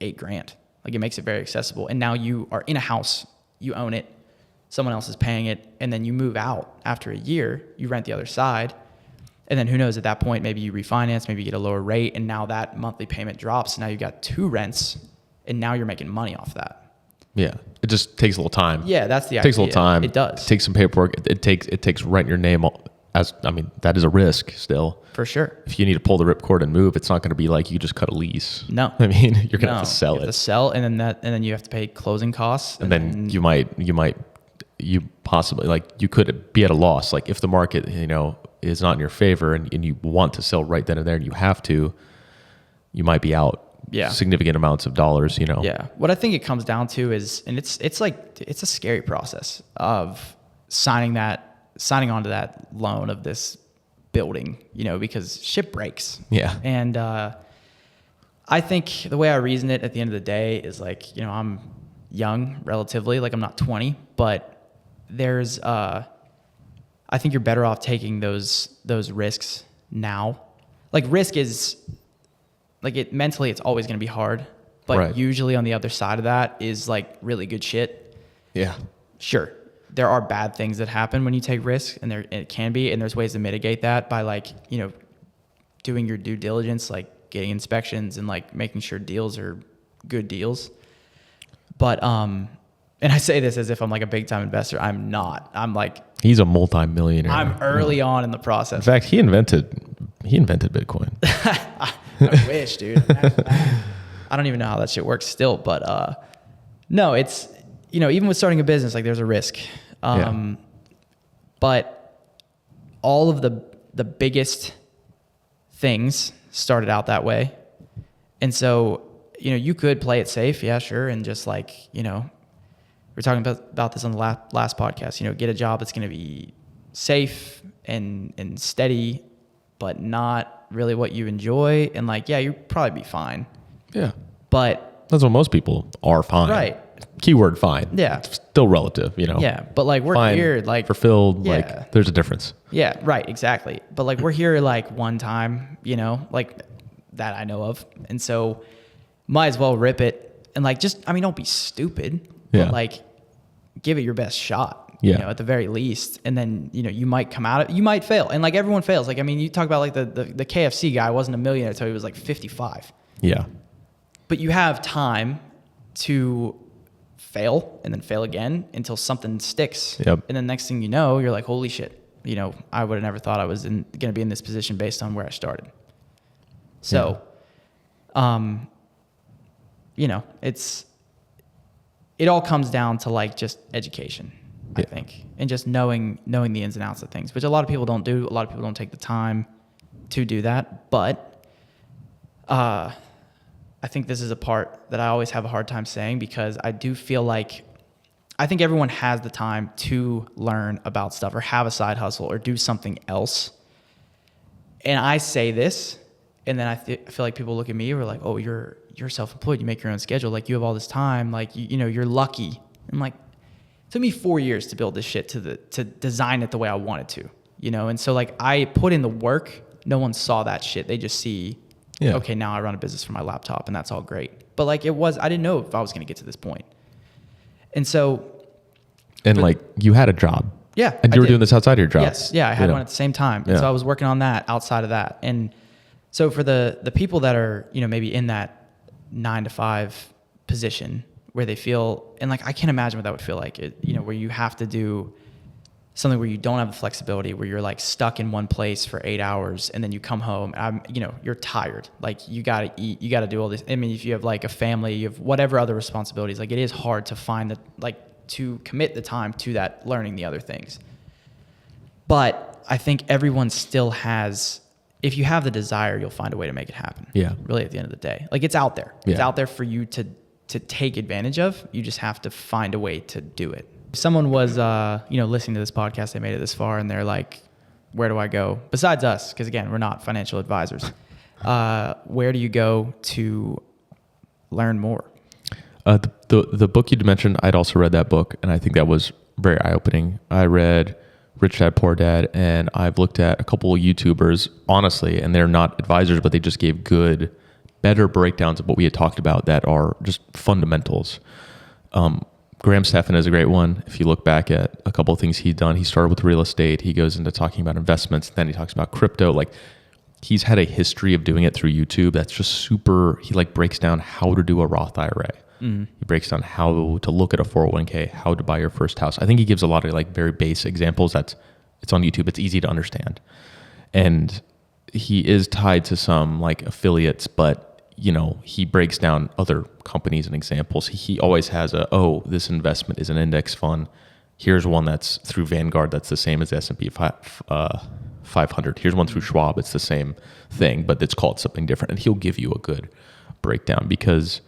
$8,000. Like, it makes it very accessible. And now you are in a house, you own it, someone else is paying it, and then you move out after a year, you rent the other side. And then who knows, at that point, maybe you refinance, maybe you get a lower rate, and now that monthly payment drops. Now you've got two rents, and now you're making money off that.
Yeah. It just takes a little time.
Yeah, that's the idea.
It takes a little time.
It does.
It takes some paperwork. It takes renting your name that is a risk still.
For sure.
If you need to pull the ripcord and move, it's not going to be like you just cut a lease.
No.
You're going to have to sell it.
You have to sell, and then you have to pay closing costs.
And then you possibly, like, you could be at a loss. Like, if the market, is not in your favor and you want to sell right then and there and you have to, you might be out significant amounts of dollars,
Yeah. What I think it comes down to is, and it's a scary process of signing onto that loan of this building, because shit breaks.
Yeah.
And I think the way I reason it at the end of the day is like, I'm young relatively, like I'm not 20, but there's I think you're better off taking those risks now. Like, risk is like, mentally it's always going to be hard, but usually on the other side of that is like really good shit.
Yeah.
Sure. There are bad things that happen when you take risks, and it can be, and there's ways to mitigate that by, like, doing your due diligence, like getting inspections and like making sure deals are good deals. But, and I say this as if I'm like a big time investor. I'm not. I'm like,
he's a multi-millionaire.
I'm early on in the process.
In fact, he invented Bitcoin.
I wish, dude. I don't even know how that shit works still, but, no, it's, you know, even with starting a business, like there's a risk. But all of the biggest things started out that way. And so, you know, you could play it safe. Yeah, sure. And just like, you know, we were talking about this on the last podcast, you know, get a job that's going to be safe and steady, but not really what you enjoy. And like, yeah, you'd probably be fine.
Yeah.
But
that's what most people are fine.
Right.
Keyword fine.
Yeah.
It's still relative, you know?
Yeah. But like we're
fine,
here, like
fulfilled,
yeah.
like there's a difference.
Yeah. Right. Exactly. But like we're here like one time, you know, like that I know of. And so might as well rip it and like just, I mean, don't be stupid, but like give it your best shot, you know, at the very least. And then, you know, you might come out of, you might fail. And like everyone fails. Like, I mean, you talk about like the KFC guy wasn't a millionaire until he was like 55.
Yeah.
But you have time to fail and then fail again until something sticks.
Yep.
And then next thing you know, you're like, holy shit, you know, I would have never thought I was going to be in this position based on where I started. So, you know, it all comes down to like just education, I think, and just knowing the ins and outs of things, which a lot of people don't do. A lot of people don't take the time to do that. But I think this is a part that I always have a hard time saying, because I do feel like I think everyone has the time to learn about stuff or have a side hustle or do something else. And I say this, and then I feel like people look at me and are like, oh, you're self-employed. You make your own schedule. Like you have all this time. Like, you know, you're lucky. I'm like, it took me 4 years to build this shit to design it the way I wanted to, you know? And so like I put in the work. No one saw that shit. They just see, okay, now I run a business from my laptop and that's all great. But like I didn't know if I was going to get to this point. And so.
And like you had a job.
Yeah.
And you were doing this outside of your job.
Yes. Yeah. I had one at the same time. And so I was working on that outside of that. And so for the people that are, you know, maybe in that 9-to-5 position where they feel, and like, I can't imagine what that would feel like, you know, where you have to do something where you don't have the flexibility, where you're like stuck in one place for 8 hours and then you come home, you know, you're tired. Like you got to eat, you got to do all this. I mean, if you have like a family, you have whatever other responsibilities, like it is hard to find to commit the time to that, learning the other things. But I think everyone still has, if you have the desire, you'll find a way to make it happen. Yeah. Really at the end of the day. Like it's out there. Yeah. It's out there for you to take advantage of. You just have to find a way to do it. If someone was, you know, listening to this podcast, they made it this far and they're like, where do I go? Besides us, because again, we're not financial advisors. Where do you go to learn more?
The book you mentioned, I'd also read that book, and I think that was very eye-opening. I read Rich Dad, Poor Dad, and I've looked at a couple of YouTubers, honestly, and they're not advisors, but they just gave better breakdowns of what we had talked about that are just fundamentals. Graham Stephan is a great one. If you look back at a couple of things he's done, he started with real estate. He goes into talking about investments. Then he talks about crypto. Like he's had a history of doing it through YouTube. That's just super. He like breaks down how to do a Roth IRA. Mm-hmm. He breaks down how to look at a 401k, how to buy your first house. I think he gives a lot of like very basic examples. It's on YouTube. It's easy to understand. And he is tied to some like affiliates, but you know, he breaks down other companies and examples. He always has this investment is an index fund. Here's one that's through Vanguard that's the same as the S&P 500. Here's one through Schwab. It's the same thing, but it's called something different. And he'll give you a good breakdown because,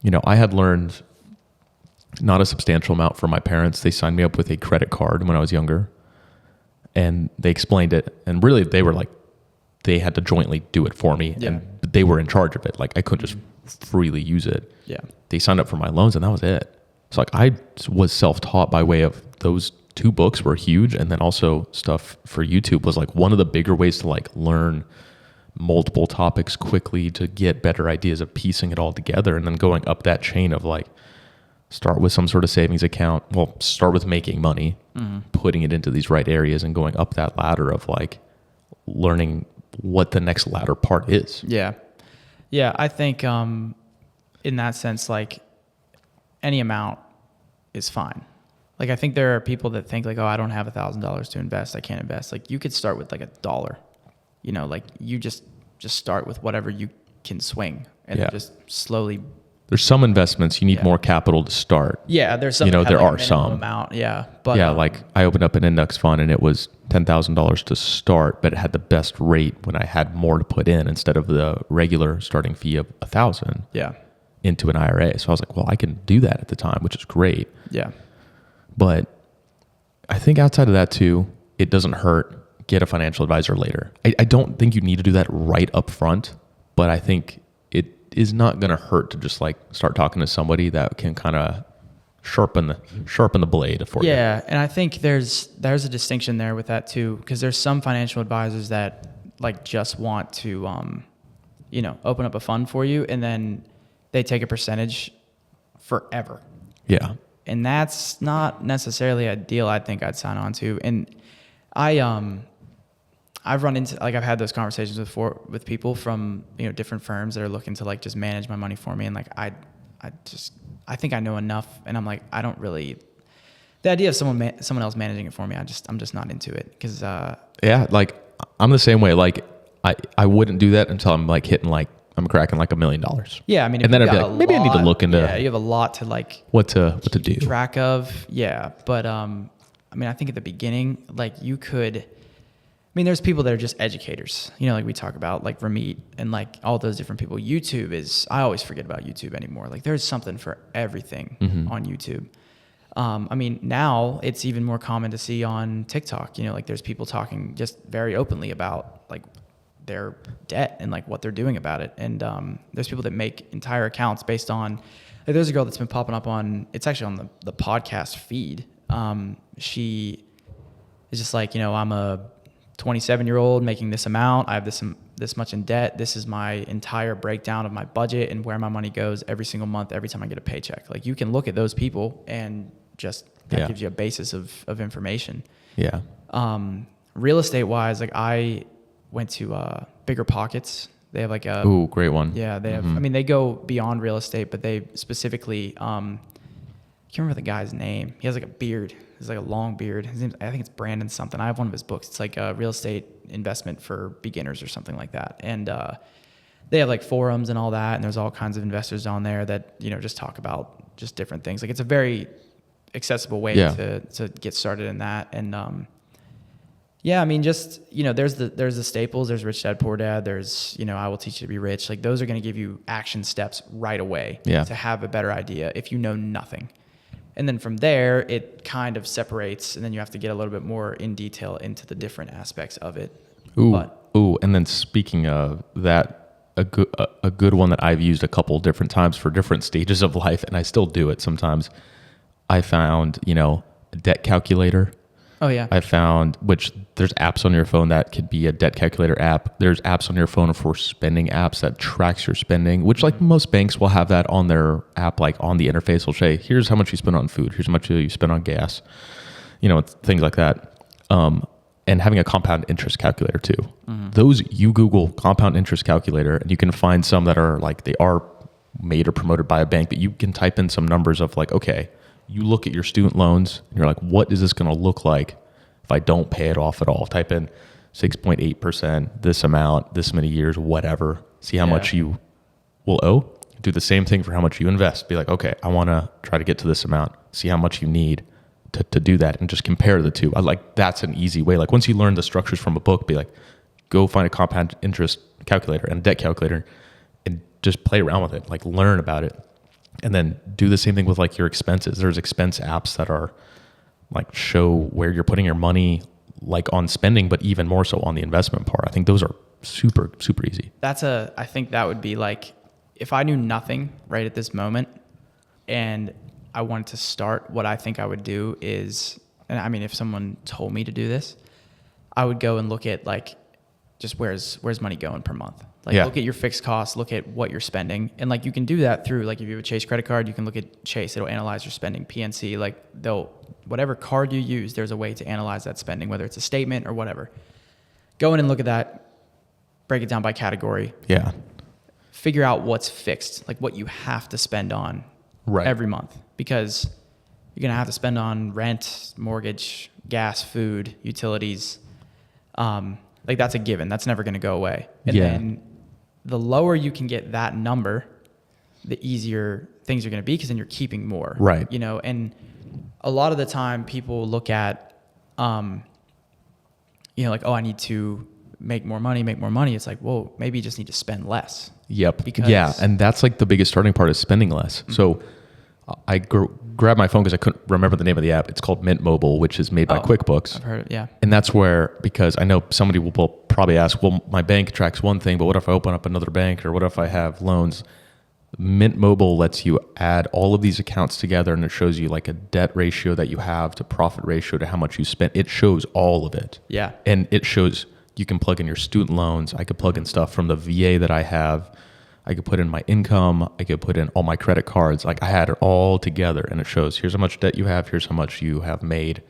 you know, I had learned not a substantial amount from my parents. They signed me up with a credit card when I was younger, and they explained it. And really, they were like, they had to jointly do it for me, and they were in charge of it. Like I couldn't just freely use it. Yeah, they signed up for my loans, and that was it. So like I was self-taught by way of those two books were huge, and then also stuff for YouTube was like one of the bigger ways to like learn multiple topics quickly to get better ideas of piecing it all together, and then going up that chain of like start with some sort of savings account. Well, start with making money, putting it into these right areas, and going up that ladder of like learning what the next ladder part is.
Yeah. Yeah. I think, in that sense, like any amount is fine. Like, I think there are people that think like, oh, I don't have $1,000 to invest, I can't invest. Like, you could start with like $1, like you just start with whatever you can swing and then just slowly.
There's some investments you need more capital to start.
Yeah, there's some.
There are some
amount. Yeah, but
like I opened up an index fund and it was $10,000 to start, but it had the best rate when I had more to put in instead of the regular starting fee of $1,000.
Yeah.
Into an IRA. So I was like, well, I can do that at the time, which is great.
Yeah.
But I think outside of that too, it doesn't hurt. Get a financial advisor later. I don't think you need to do that right up front, but I think it is not going to hurt to just like start talking to somebody that can kind of sharpen the blade for you.
Yeah, and I think there's a distinction there with that too, because there's some financial advisors that like just want to open up a fund for you and then they take a percentage forever.
Yeah.
And that's not necessarily a deal I think I'd sign on to. And I've run into, like, I've had those conversations with people from, different firms that are looking to like just manage my money for me. And like, I think I know enough, and I'm like, I don't really, the idea of someone else managing it for me, I'm just not into it. Cause,
yeah, like I'm the same way. Like I wouldn't do that until I'm like I'm cracking like $1 million.
Yeah. I mean,
and then I'd be like, maybe I need to look into,
you have a lot to like,
what to do.
Keep track of. Yeah. But, I mean, I think at the beginning, like there's people that are just educators, like we talk about, like Ramit and like all those different people. YouTube I always forget about YouTube anymore. Like there's something for everything on YouTube. I mean, now it's even more common to see on TikTok, like there's people talking just very openly about like their debt and like what they're doing about it. And there's people that make entire accounts based on, like, there's a girl that's been popping up it's actually on the podcast feed. She is just like, I'm a 27-year-old making this amount. I have this much in debt. This is my entire breakdown of my budget and where my money goes every single month, every time I get a paycheck. Like, you can look at those people and just that gives you a basis of information. Yeah. Real estate wise, like I went to Bigger Pockets. They have like a
great one.
Yeah, they have. I mean, they go beyond real estate, but they specifically I can't remember the guy's name. He has like a beard. He's like a long beard. His name, I think it's Brandon something. I have one of his books. It's like a real estate investment for beginners or something like that. And they have like forums and all that. And there's all kinds of investors on there that, just talk about just different things. Like, it's a very accessible way to get started in that. And I mean, just, there's the staples. There's Rich Dad Poor Dad. There's, I Will Teach You to Be Rich. Like, those are going to give you action steps right away to have a better idea if you know nothing. And then from there, it kind of separates, and then you have to get a little bit more in detail into the different aspects of it.
And then speaking of that, a good one that I've used a couple different times for different stages of life, and I still do it sometimes. I found, a debt calculator.
Oh yeah.
I found, which there's apps on your phone that could be a debt calculator app. There's apps on your phone for spending apps that tracks your spending, which like most banks will have that on their app, like on the interface will say, here's how much you spend on food. Here's how much you spend on gas, things like that. And having a compound interest calculator too. Those, you Google compound interest calculator and you can find some that are like, they are made or promoted by a bank, but you can type in some numbers of like, okay, you look at your student loans and you're like, what is this going to look like if I don't pay it off at all? Type in 6.8%, this amount, this many years, whatever. See how much you will owe. Do the same thing for how much you invest. Be like, okay, I want to try to get to this amount. See how much you need to do that, and just compare the two. I like, that's an easy way. Like, once you learn the structures from a book, be like, go find a compound interest calculator and a debt calculator and just play around with it. Like, learn about it. And then do the same thing with like your expenses. There's expense apps that are like show where you're putting your money, like on spending, but even more so on the investment part. I think those are super, super easy.
I think that would be like, if I knew nothing right at this moment and I wanted to start, what I think I would do is, and I mean, if someone told me to do this, I would go and look at like, just where's money going per month? Like, look at your fixed costs, look at what you're spending. And like, you can do that through, like, if you have a Chase credit card, you can look at Chase, it'll analyze your spending. PNC, like, whatever card you use, there's a way to analyze that spending, whether it's a statement or whatever. Go in and look at that. break it down by category.
Yeah.
Figure out what's fixed, like what you have to spend on every month, because you're going to have to spend on rent, mortgage, gas, food, utilities. Like that's a given. That's never going to go away. And then the lower you can get that number, the easier things are going to be, because then you're keeping more.
Right.
You know, and a lot of the time people look at, you know, like, oh, I need to make more money. It's like, whoa, maybe you just need to spend less.
Yep.
Because
and that's like the biggest starting part is spending less. Mm-hmm. So I grabbed my phone because I couldn't remember the name of the app. It's called Mint Mobile, which is made by QuickBooks.
I've heard it, yeah.
And that's where, because I know somebody will probably ask, well, my bank tracks one thing, but what if I open up another bank, or what if I have loans? Mint Mobile lets you add all of these accounts together, and it shows you like a debt ratio that you have to profit ratio to how much you spent. It shows all of it.
Yeah.
And it shows, you can plug in your student loans. I could plug in stuff from the VA that I have. I could put in my income. I could put in all my credit cards. Like I had it all together, and it shows here's how much debt you have. Here's how much you have made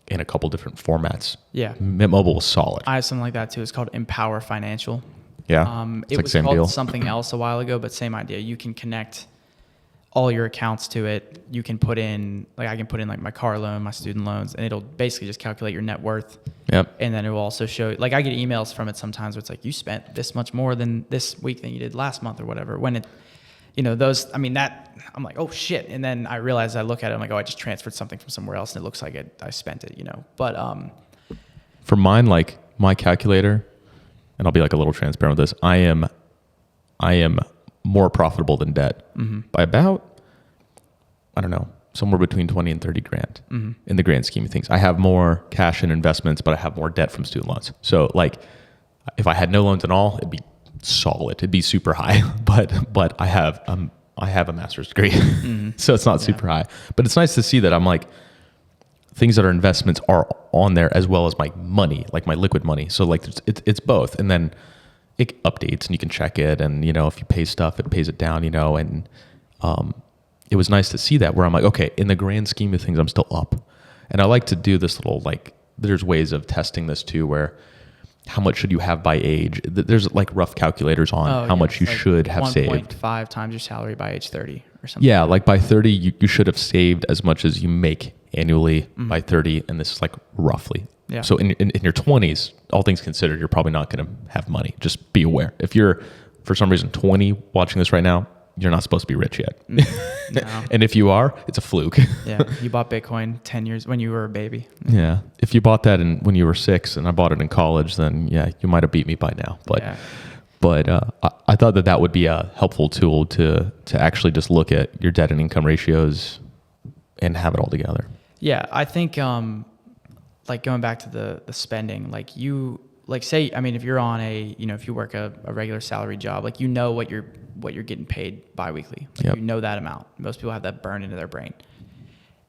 in a couple different formats.
Yeah.
Mint Mobile was solid.
I have something like that too. It's called Empower Financial.
Yeah.
It was called something else a while ago, but same idea. You can connect all your accounts to it. You can put in, like I can put in like my car loan, my student loans, and it'll basically just calculate your net worth.
Yep.
And then it will also show, like I get emails from it sometimes where it's like, you spent this much more than this week than you did last month or whatever. When it, you know, those, I mean, that, I'm like, oh shit. And then I realize, I look at it, I'm like, oh, I just transferred something from somewhere else and it looks like I spent it, you know. But
for mine, like my calculator, and I'll be like a little transparent with this, I am more profitable than debt by about, I don't know, somewhere between 20 and 30 grand in the grand scheme of things. I have more cash and investments, but I have more debt from student loans. So like if I had no loans at all, it'd be solid. It'd be super high, but I have a master's degree. So it's not super high, but it's nice to see that I'm like, things that are investments are on there as well as my money, like my liquid money. So like it's both. And then it updates and you can check it. And, you know, if you pay stuff, it pays it down, you know, and it was nice to see that where I'm like, okay, in the grand scheme of things, I'm still up. And I like to do this little, like, there's ways of testing this too, where how much should you have by age? There's like rough calculators on how much you should have saved.
1.5 times your salary by age 30 or something.
Yeah, like by 30, you should have saved as much as you make annually by 30. And this is like roughly. Yeah. So in your 20s, all things considered, you're probably not going to have money. Just be aware. If you're, for some reason, 20 watching this right now, you're not supposed to be rich yet. No. And if you are, it's a fluke.
Yeah. You bought Bitcoin 10 years when you were a baby.
Yeah. If you bought that when you were 6 and I bought it in college, then yeah, you might have beat me by now. But I thought that would be a helpful tool to actually just look at your debt and income ratios and have it all together.
Yeah. I think, like going back to the spending, like say, I mean, if you're on if you work a regular salary job, like, you know what you're getting paid biweekly. Like, you know that amount. Most people have that burned into their brain.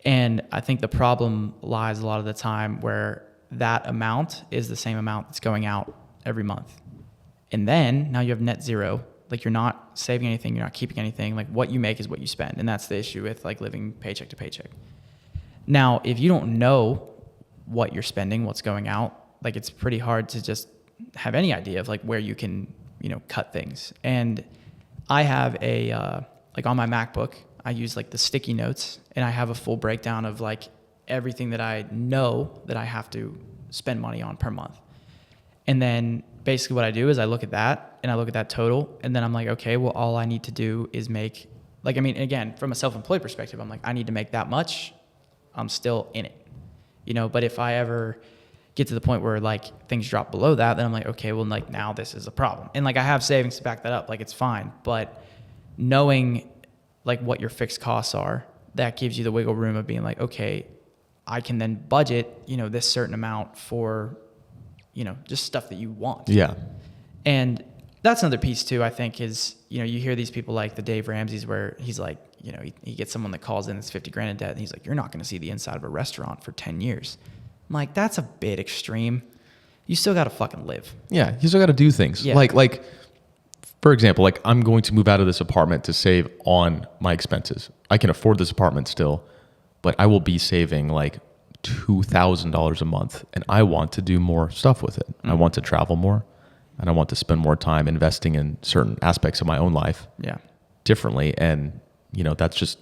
And I think the problem lies a lot of the time where that amount is the same amount that's going out every month. And then now you have net zero. Like, you're not saving anything. You're not keeping anything. Like, what you make is what you spend. And that's the issue with like living paycheck to paycheck. Now, if you don't know what you're spending, what's going out, like, it's pretty hard to just have any idea of like where you can, cut things. And I have like on my MacBook, I use like the sticky notes, and I have a full breakdown of like everything that I know that I have to spend money on per month. And then basically what I do is I look at that and I look at that total, and then I'm like, okay, well, all I need to do is make, like, I mean, again, from a self-employed perspective, I'm like, I need to make that much. I'm still in it, but if I ever get to the point where like things drop below that, then I'm like, okay, well, like, now this is a problem. And like, I have savings to back that up. Like, it's fine. But knowing like what your fixed costs are, that gives you the wiggle room of being like, okay, I can then budget, this certain amount for, just stuff that you want.
Yeah.
And that's another piece too, I think, is, you hear these people like the Dave Ramsey's where he's like, he gets someone that calls in that's 50 grand in debt, and he's like, you're not going to see the inside of a restaurant for 10 years. I'm like, that's a bit extreme. You still got to fucking live.
Yeah. You still got to do things. Yeah. Like, for example, like, I'm going to move out of this apartment to save on my expenses. I can afford this apartment still, but I will be saving like $2,000 a month, and I want to do more stuff with it. I want to travel more. and I want to spend more time investing in certain aspects of my own life differently. And, that's just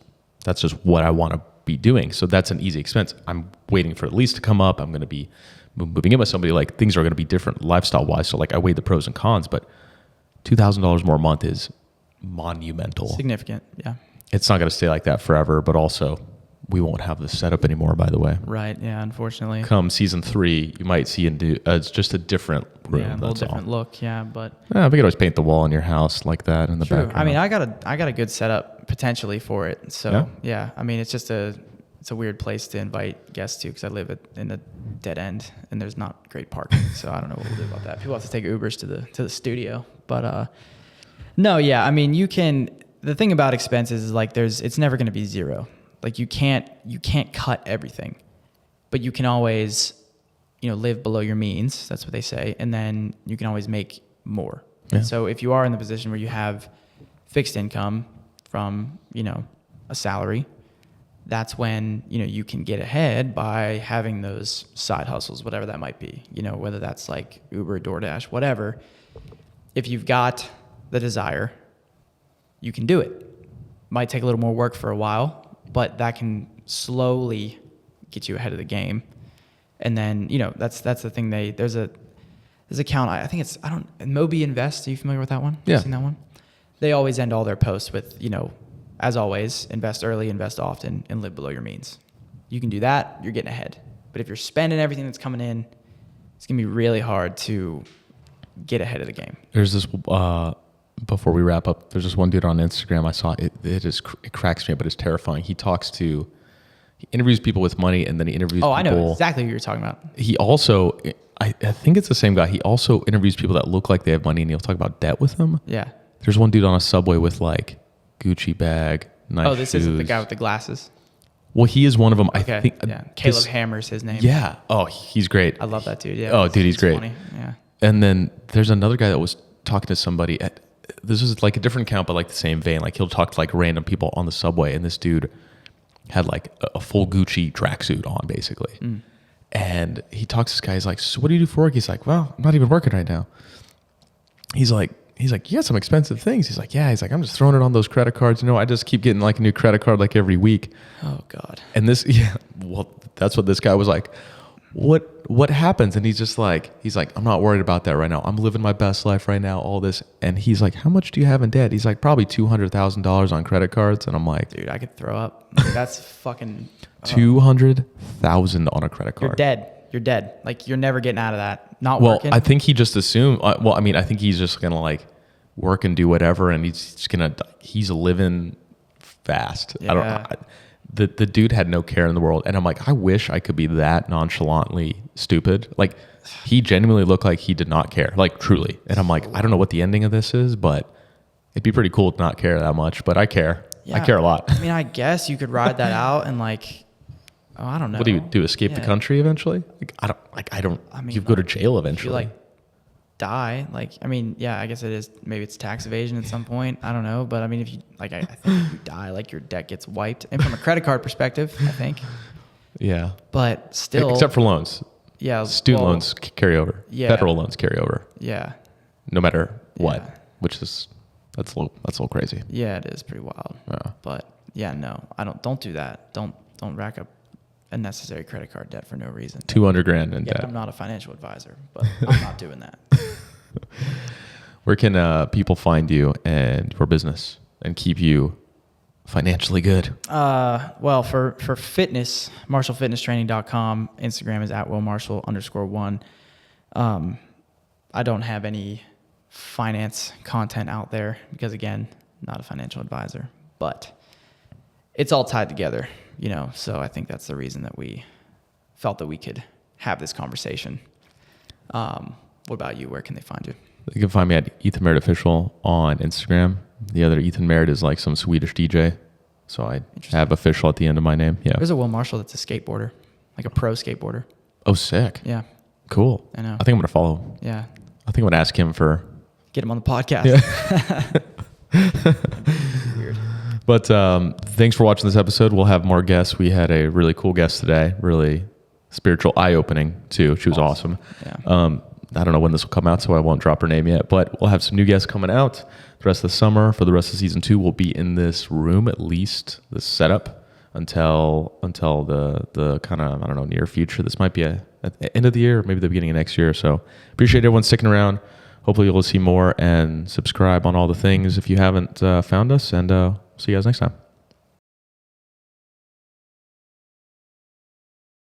what I want to be doing. So that's an easy expense. I'm waiting for the lease to come up. I'm going to be moving in with somebody. Like, things are going to be different lifestyle wise. So like, I weighed the pros and cons, but $2,000 more a month is monumental.
Significant. Yeah.
It's not going to stay like that forever, but also we won't have this setup anymore, by the way.
Right. Yeah. Unfortunately.
Come season 3, you might see it's just a different room.
Yeah, a little different look. Yeah. But
we could always paint the wall in your house like that in the background.
I mean, I got a good setup potentially for it. So yeah, I mean, it's a weird place to invite guests to because I live in a dead end and there's not great parking. So I don't know what we'll do about that. People have to take Ubers to the studio. But no, yeah. I mean, the thing about expenses is like it's never going to be zero. Like you can't cut everything, but you can always, live below your means. That's what they say. And then you can always make more. Yeah. And so if you are in the position where you have fixed income from, a salary, that's when, you can get ahead by having those side hustles, whatever that might be, whether that's like Uber, DoorDash, whatever. If you've got the desire, you can do it. Might take a little more work for a while, but that can slowly get you ahead of the game. And then, that's the thing. There's an account. I think Moby Invest. Are you familiar with that one?
Yeah.
Seen that one? They always end all their posts with, as always, invest early, invest often, and live below your means. You can do that. You're getting ahead. But if you're spending everything that's coming in, it's going to be really hard to get ahead of the game.
There's this, before we wrap up, there's this one dude on Instagram I saw. It cracks me up, but it's terrifying. He interviews people with money, and then he interviews people.
I know exactly who you're talking about.
He also, I think it's the same guy. He also interviews people that look like they have money, and he'll talk about debt with them.
Yeah.
There's one dude on a subway with like Gucci bag, nice shoes.
This isn't the guy with the glasses.
Well, he is one of them.
Okay.
I think.
Yeah. Caleb Hammer's his name.
Yeah. Oh, he's great.
I love that dude. Yeah.
Oh, dude, he's great.
Funny. Yeah.
And then there's another guy that was talking to somebody this is like a different account, but like the same vein. Like he'll talk to like random people on the subway, and this dude had like a full Gucci tracksuit on, basically. Mm. And he talks to this guy. He's like, "So what do you do for work?" He's like, "Well, I'm not even working right now." He's like, "You got some expensive things." He's like, "Yeah." He's like, "I'm just throwing it on those credit cards. I just keep getting like a new credit card like every week."
Oh God.
And that's what this guy was like. What happens? And he's like, "I'm not worried about that right now. I'm living my best life right now, all this." And he's like, "How much do you have in debt?" He's like, "Probably $200,000 on credit cards." And I'm like,
dude, I could throw up. Like, that's fucking
$200,000 on a credit card.
You're dead. Like you're never getting out of that. Not working.
I think he just assumed, I think he's just going to like work and do whatever. And he's living fast.
Yeah.
I don't know. The dude had no care in the world. And I'm like, I wish I could be that nonchalantly stupid. Like he genuinely looked like he did not care, like truly. And I'm like, I don't know what the ending of this is, but it'd be pretty cool to not care that much, but I care. Yeah. I care a lot.
I mean, I guess you could ride that out and like, I don't know.
What do you do? Escape the country eventually? You go to jail eventually.
If you like die, like, I mean, yeah, I guess it is. Maybe it's tax evasion at some point. I don't know. But I mean, if you like, I think if you die, like your debt gets wiped. And from a credit card perspective, I think.
Yeah.
But still.
Except for loans.
Yeah.
Student loans carry over.
Yeah.
Federal loans carry over.
Yeah.
No matter what, which is, that's a little crazy.
Yeah, it is pretty wild.
Yeah.
But yeah, no, don't do that. Don't rack up unnecessary credit card debt for no reason.
$200,000 in debt.
I'm not a financial advisor, but I'm not doing that.
Where can people find you and your business and keep you financially good?
Well, for fitness, MarshallFitnessTraining.com. Instagram is @WillMarshall_1. I don't have any finance content out there because, again, not a financial advisor, but it's all tied together, so I think that's the reason that we felt that we could have this conversation. What about you? Where can they find you?
You can find me at Ethan Merritt Official on Instagram. The other Ethan Merritt is like some Swedish DJ. So I have official at the end of my name. Yeah.
There's a Will Marshall that's a skateboarder, like a pro skateboarder.
Oh, sick.
Yeah.
Cool.
I know.
I think I'm going to follow.
Yeah.
I think I'm going to ask him
get him on the podcast.
Yeah.
Weird.
But thanks for watching this episode. We'll have more guests. We had a really cool guest today, really spiritual, eye-opening too. She was awesome.
Yeah.
I don't know when this will come out, so I won't drop her name yet, but we'll have some new guests coming out the rest of the summer. For the rest of season 2, we'll be in this room, at least this setup, until the kind of, I don't know, near future. This might be at the end of the year, or maybe the beginning of next year. So appreciate everyone sticking around. Hopefully you'll see more, and subscribe on all the things if you haven't found us, and see you guys next time.